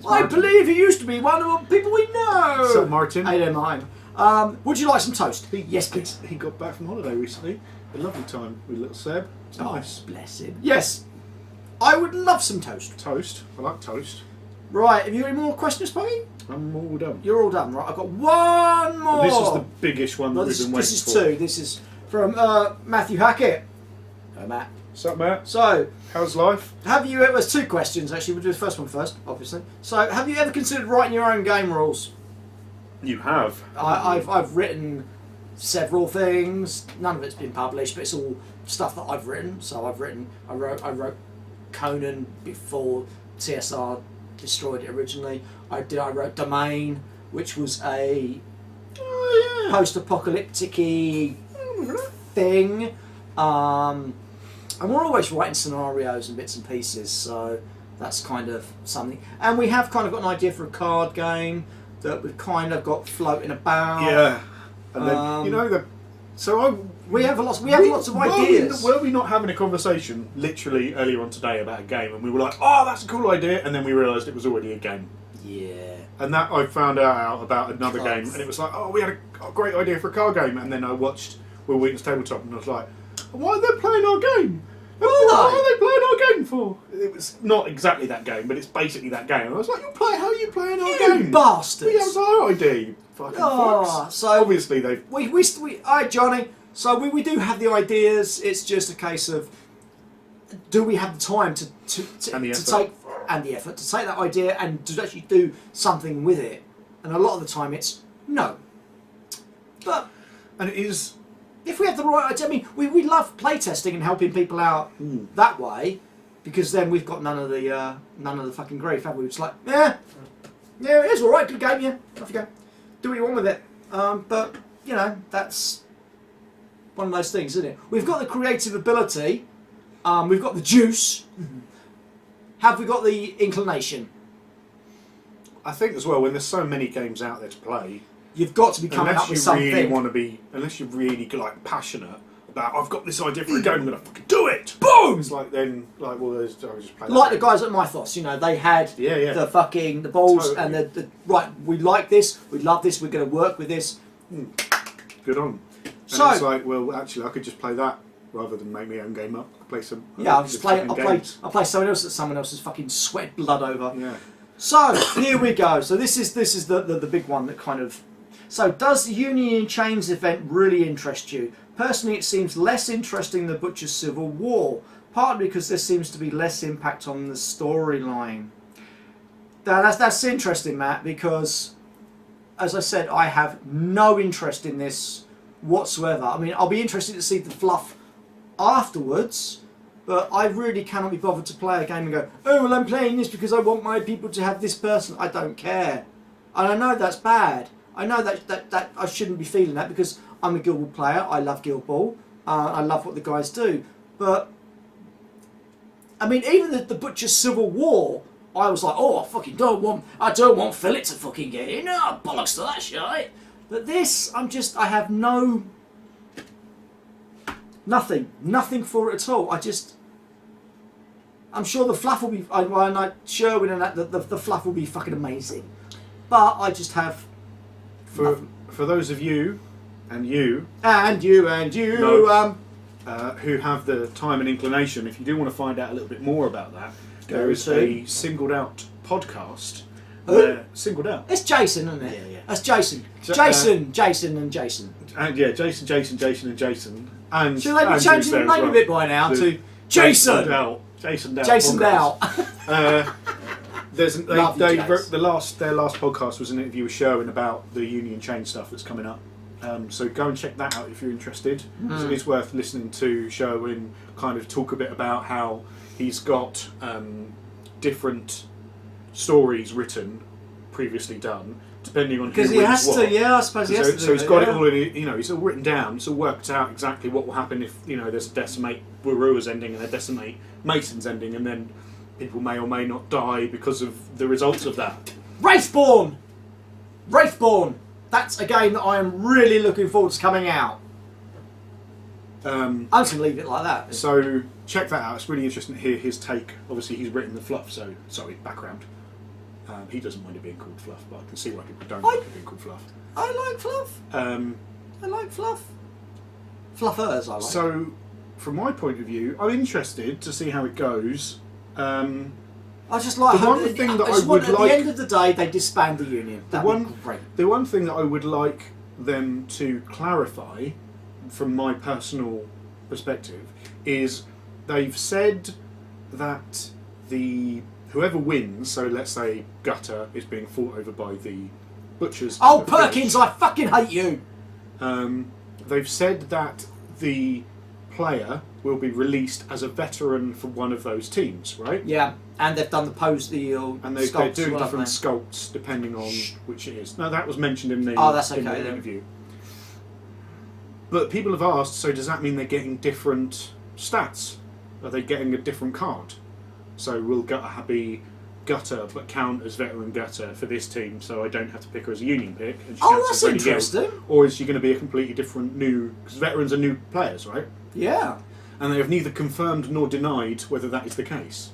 S2: I believe he used to be one of the people we know.
S3: So Martin.
S2: I don't mind. Would you like some toast? Yes, please.
S3: He got back from holiday recently. A lovely time with little Seb. It's nice.
S2: Bless him. Yes. I would love some toast.
S3: Toast. I like toast.
S2: Right, have you got any more questions, Poggy?
S3: I'm all done.
S2: You're all done, right? I've got one more.
S3: This is the biggish one that we've been waiting
S2: This is
S3: for.
S2: two. This is from Matthew Hackett. Hello, Matt.
S3: What's up, Matt?
S2: So,
S3: How's life?
S2: have you... There's two questions, actually. We'll do the first one first, obviously. So, have you ever considered writing your own game rules?
S3: You have.
S2: I've written several things. None of it's been published, but it's all stuff that I've written. So I wrote Conan before TSR destroyed it originally. I wrote Domain, which was a post-apocalyptic-y thing. And we're always writing scenarios and bits and pieces, so that's kind of something. And we have kind of got an idea for a card game that we've kind of got floating about.
S3: Yeah. And then
S2: we have lots of ideas.
S3: Were we not having a conversation literally earlier on today about a game, and we were like, "Oh, that's a cool idea," and then we realised it was already a game.
S2: Yeah.
S3: And that I found out about another game, and it was like, "Oh, we had a great idea for a card game," and then I watched Will Wheaton's Tabletop, and I was like, "Why are they playing our game? What are they playing our game for?" It was not exactly that game, but it's basically that game. And I was like, how are you playing our game?
S2: Bastards!
S3: That was our idea, you fucking fucks.
S2: So
S3: obviously they've...
S2: Alright, Johnny. So we do have the ideas. It's just a case of, do we have the time to take the effort to take that idea and to actually do something with it? And a lot of the time it's no. But
S3: And it is...
S2: if we have the right idea, I mean, we love playtesting and helping people out that way, because then we've got none of the fucking grief, have we? It's like, yeah, it's all right, good game, yeah, off you go, do what you want with it. But you know, that's one of those things, isn't it? We've got the creative ability, we've got the juice. Have we got the inclination?
S3: I think as well, when there's so many games out there to play,
S2: You've got to be coming up with something.
S3: Unless you're really like passionate about, I've got this idea for a game, I'm gonna fucking do it. Boom! It's like then, like, well, I'll just play.
S2: Like the guys at Mythos, you know, they had the balls
S3: Totally.
S2: and the right. We like this. We love this. We're going to work with this.
S3: Good on. And
S2: So
S3: it's like, well, actually, I could just play that rather than make my own game up. I'll play some.
S2: yeah, I'll play
S3: games.
S2: someone else that someone else has fucking sweat blood over.
S3: Yeah.
S2: So here we go. So this is the big one that kind of. So does the Union in Chains event really interest you? Personally, it seems less interesting than Butcher's Civil War, partly because there seems to be less impact on the storyline. Now that's interesting, Matt, because as I said, I have no interest in this whatsoever. I mean, I'll be interested to see the fluff afterwards, but I really cannot be bothered to play a game and go, oh, well, I'm playing this because I want my people to have this person. I don't care. And I know that's bad. I know that I shouldn't be feeling that because I'm a Guild Ball player. I love Guild Ball. I love what the guys do. But, I mean, even the Butcher's Civil War, I was like, oh, I don't want Philip to fucking get in. Oh, bollocks to that shit. But this, I have nothing for it at all. I'm sure the fluff will be, Sherwin and that, the fluff will be fucking amazing. But I just have
S3: For those of you, and you,
S2: no.
S3: who have the time and inclination, if you do want to find out a little bit more about that,
S2: Go
S3: there is
S2: to-
S3: a singled out podcast.
S2: Who?
S3: Singled out.
S2: It's Jason, isn't it?
S3: Yeah.
S2: That's Jason.
S3: Jason,
S2: Jason, and Jason.
S3: And yeah, Jason, and Jason. And
S2: Should they be
S3: Andrew's
S2: changing the
S3: there
S2: name
S3: as well.
S2: of it by now
S3: The-
S2: to Jason?
S3: Jason Dow.
S2: Jason
S3: podcast.
S2: Dow. Love you,
S3: They
S2: Jace.
S3: wrote their last podcast was an interview with Sherwin about the Union Chain stuff that's coming up. So go and check that out if you're interested. So it's worth listening to Sherwin kind of talk a bit about how he's got different stories written, previously done, depending on who
S2: Because he
S3: reads
S2: has
S3: what.
S2: to, yeah, I suppose he has to do
S3: So he's
S2: it,
S3: got
S2: yeah.
S3: it all in, it's all written down, it's all worked out exactly what will happen if, there's a Decimate Warua's ending and a Decimate Mason's ending, and then people may or may not die because of the results of that.
S2: Wraithborn! That's a game that I am really looking forward to coming out. I'm just going to leave it like that.
S3: So check that out, it's really interesting to hear his take. Obviously he's written the fluff, background. He doesn't mind it being called Fluff, but I can see why people don't
S2: I-
S3: like it being called Fluff.
S2: I like fluff. I like fluff. Fluffers, I like.
S3: So, from my point of view, I'm interested to see how it goes.
S2: I just like
S3: The one thing that I would
S2: at
S3: like-
S2: the end of the day, they disband the union. That'd be great.
S3: The one thing that I would like them to clarify, from my personal perspective, is they've said that whoever wins, so let's say Gutter is being fought over by the Butchers.
S2: Oh,
S3: and the
S2: Perkins,
S3: Fish.
S2: I fucking hate you.
S3: They've said that the player will be released as a veteran for one of those teams, right?
S2: Yeah, and they've done the pose,
S3: And they're
S2: sculpts,
S3: doing
S2: well, haven't
S3: different
S2: they?
S3: sculpts depending on which it is. No, that was mentioned in the,
S2: Oh, that's
S3: in
S2: okay
S3: the
S2: then.
S3: interview. But people have asked, so does that mean they're getting different stats? Are they getting a different card? So will Gutter be Gutter but count as veteran Gutter for this team, so I don't have to pick her as a union pick? And she
S2: Oh,
S3: counts
S2: that's
S3: as Rennie Gill?
S2: interesting.
S3: Or is she going to be a completely different new... Because veterans are new players, right?
S2: Yeah.
S3: And they have neither confirmed nor denied whether that is the case.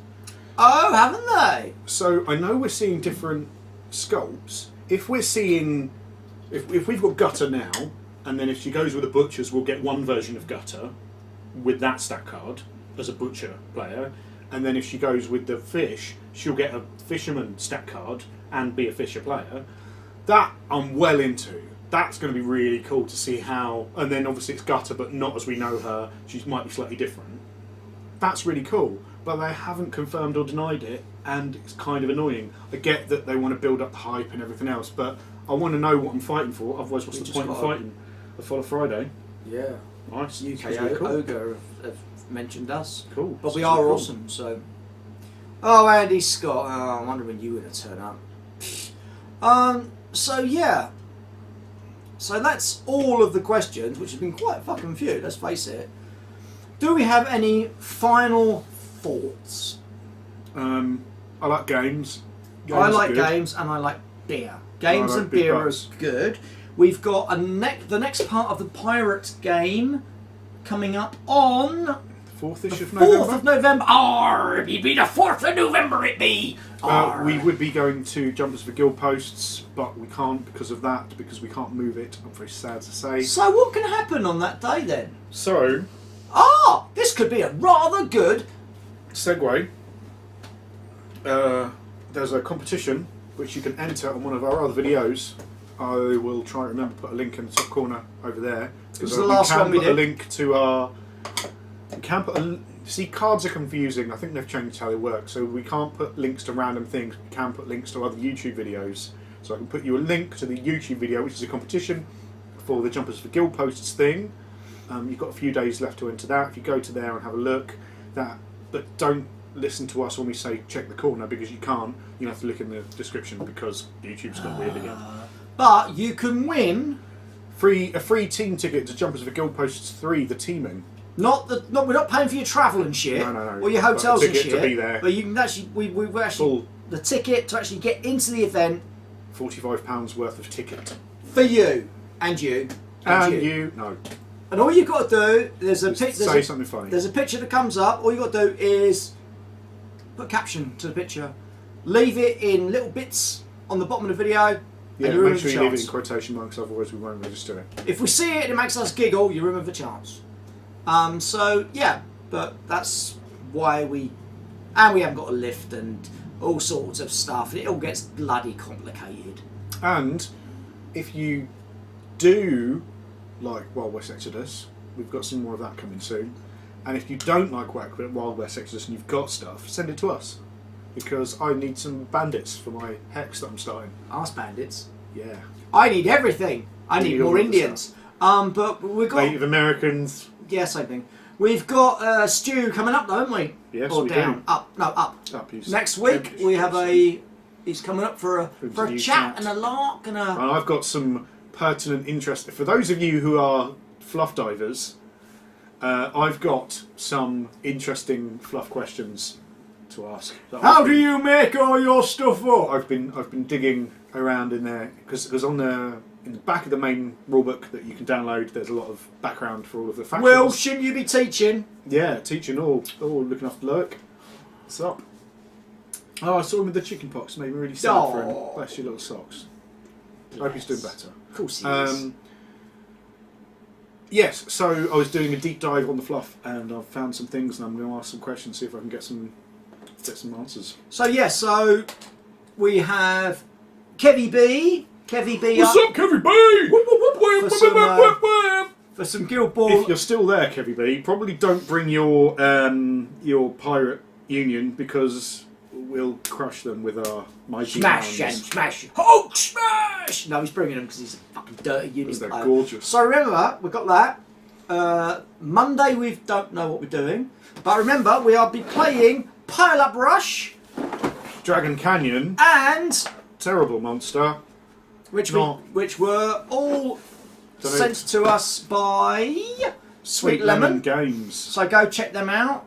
S2: Oh, haven't they?
S3: So I know we're seeing different sculpts. If we're seeing... If we've got Gutter now, and then if she goes with the Butchers, we'll get one version of Gutter with that stat card as a Butcher player. And then if she goes with the Fish, she'll get a Fisherman stat card and be a Fisher player. That I'm well into. That's going to be really cool to see how... And then obviously it's Gutter, but not as we know her. She might be slightly different. That's really cool. But they haven't confirmed or denied it, and it's kind of annoying. I get that they want to build up the hype and everything else, but I want to know what I'm fighting for. Otherwise, what's
S2: We
S3: the
S2: just
S3: point of
S2: gotta-
S3: fighting? The Follow Friday.
S2: Yeah.
S3: Nice.
S2: UK
S3: That's really cool.
S2: Ogre have mentioned us.
S3: Cool.
S2: But we
S3: That's
S2: are
S3: really cool.
S2: awesome, so... Oh, Andy Scott. Oh, I wonder when you were going to turn up. So, yeah. So that's all of the questions, which have been quite a fucking few, let's face it. Do we have any final thoughts?
S3: I like games.
S2: I
S3: Games are
S2: like
S3: good.
S2: games and I like beer. Games
S3: I like
S2: and
S3: big
S2: beer are
S3: butts.
S2: good. We've got the next part of the Pirate game coming up on
S3: 4th-ish of
S2: 4th
S3: November.
S2: of November. Oh, it be the 4th of November, it be.
S3: We would be going to Jumpers for Guild Posts, but we can't because of that, because we can't move it. I'm very sad to say.
S2: So what can happen on that day then?
S3: So,
S2: This could be a rather good...
S3: segue. There's a competition which you can enter on one of our other videos. I will try and remember to put a link in the top corner over there.
S2: was the last one we
S3: put a
S2: did.
S3: link to our... We can put a... See, cards are confusing. I think they've changed how they work. So we can't put links to random things. We can put links to other YouTube videos. So I can put you a link to the YouTube video, which is a competition for the Jumpers for Guild Posts thing. You've got a few days left to enter that. If you go to there and have a look, but don't listen to us when we say check the corner, because you can't. You have to look in the description because YouTube's got weird again.
S2: But you can win...
S3: A free team ticket to Jumpers for Guild Posts 3, the teaming.
S2: We're not paying for your travel and shit,
S3: No.
S2: or your
S3: But a
S2: hotels and
S3: ticket
S2: shit.
S3: to be there.
S2: But you can actually, we've actually
S3: Full
S2: the ticket to actually get into the event
S3: £45 worth of ticket.
S2: for you and you
S3: And you, no.
S2: And all you've got to do, there's a
S3: Just say something funny.
S2: there's a picture that comes up. All you got to do is put a caption to the picture, leave it in little bits on the bottom of the video.
S3: Yeah,
S2: and you're in
S3: make
S2: with
S3: sure
S2: a
S3: you leave it
S2: chance.
S3: in quotation marks, otherwise we won't register it.
S2: If we see it and it makes us giggle, you're in with a chance. So yeah, but that's why we haven't got a lift and all sorts of stuff. It all gets bloody complicated.
S3: And if you do like Wild West Exodus, we've got some more of that coming soon. And if you don't like Wild West Exodus and you've got stuff, send it to us. Because I need some bandits for my hex that I'm starting.
S2: Arse bandits.
S3: Yeah.
S2: I need everything. I
S3: You
S2: need
S3: need all
S2: more
S3: the
S2: Indians. But we've got
S3: Native Americans.
S2: yeah, same thing. We've got Stew coming up, though, haven't we?
S3: Yes,
S2: or
S3: we
S2: down?
S3: do.
S2: Up? No, up.
S3: Up,
S2: Next week we have he's coming up for a
S3: new
S2: chat
S3: chat.
S2: and a lark and a.
S3: And I've got some pertinent interest. For those of you who are fluff divers, I've got some interesting fluff questions to ask.
S2: How do you make all your stuff up?
S3: I've been digging around in there because in the back of the main rulebook that you can download, there's a lot of background for all of the factions.
S2: Will, shouldn't you be teaching?
S3: Yeah, teaching all looking after Lurk. What's up?
S1: Oh, I saw him with the chicken pox. Made me really sad for him.
S2: Oh.
S1: Bless your little socks. I hope he's doing better.
S2: Of course he is.
S1: Yes, so I was doing a deep dive on the fluff, and I've found some things, and I'm going to ask some questions, see if I can get some answers.
S2: So we have Kevy B.
S1: What's up, Kevy B?
S2: For some Guild Ball.
S1: If you're still there, Kevy B, probably don't bring your pirate union, because we'll crush them with our mighty
S2: Smash and
S1: hands.
S2: smash. Hulk smash! No, he's bringing them because he's a fucking dirty union
S1: Because they're
S2: player.
S1: gorgeous.
S2: So remember, we've got that. Monday we don't know what we're doing. But remember, we'll be playing Pile Up Rush
S1: Dragon Canyon,
S2: and
S1: terrible monster.
S2: which
S1: Not-
S2: were all
S1: Don't know.
S2: sent to us by Sweet Lemon.
S1: Games.
S2: So go check them out.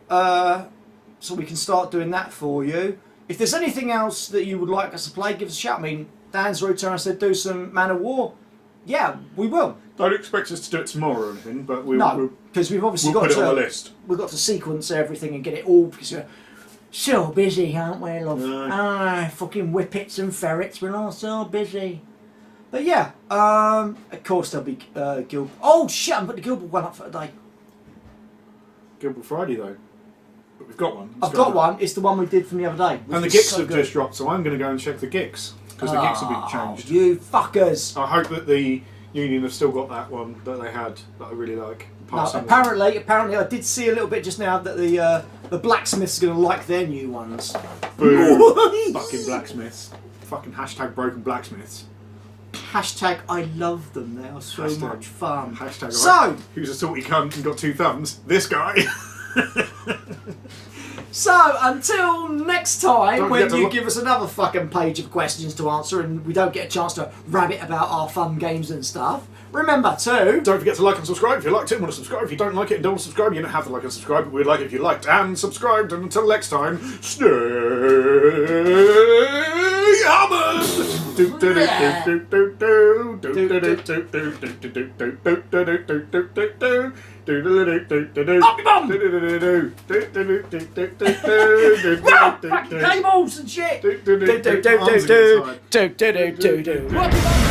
S2: So we can start doing that for you. If there's anything else that you would like us to play, give us a shout. I mean, Dan's returned and said do some Man of War. Yeah, we will.
S1: Don't expect us to do it tomorrow or anything, but
S2: No, because we've obviously
S1: we'll
S2: got
S1: put it
S2: to
S1: on the list.
S2: we've got to sequence everything and get it all because we're so busy, aren't we, love?
S1: No.
S2: Fucking whippets and ferrets. We're all so busy. But yeah, of course there'll be Guild. Oh shit! I'm putting the Guild Ball one up for today.
S1: Guild Friday though. But we've got one.
S2: I've got one. It's the one we did from the other day. which
S1: And the
S2: was
S1: Geeks
S2: so
S1: have
S2: good.
S1: just dropped, so I'm going to go and check the Geeks. Because the Geeks have been changed.
S2: You fuckers!
S1: I hope that the Union have still got that one that they had that I really like.
S2: No,
S1: Pass on.
S2: apparently, I did see a little bit just now that the blacksmiths are going to like their new ones.
S1: Boo. Fucking blacksmiths. Fucking hashtag broken blacksmiths.
S2: Hashtag I love them. They are so
S1: Hashtag-
S2: much fun.
S1: Hashtag
S2: So,
S1: who's a salty cunt and got 2 thumbs? This guy.
S2: so until next time,
S1: Don't
S2: when
S1: forget to
S2: you
S1: look-
S2: give us another fucking page of questions to answer, and we don't get a chance to rabbit about our fun games and stuff. Remember to
S1: Don't forget to like and subscribe if you liked it and want to subscribe. If you don't like it and don't want to subscribe, you don't have to like and subscribe, but we'd like it if you liked and subscribed. And until next time, stay
S2: Game balls and shit.
S1: Arms against the side.
S2: Do.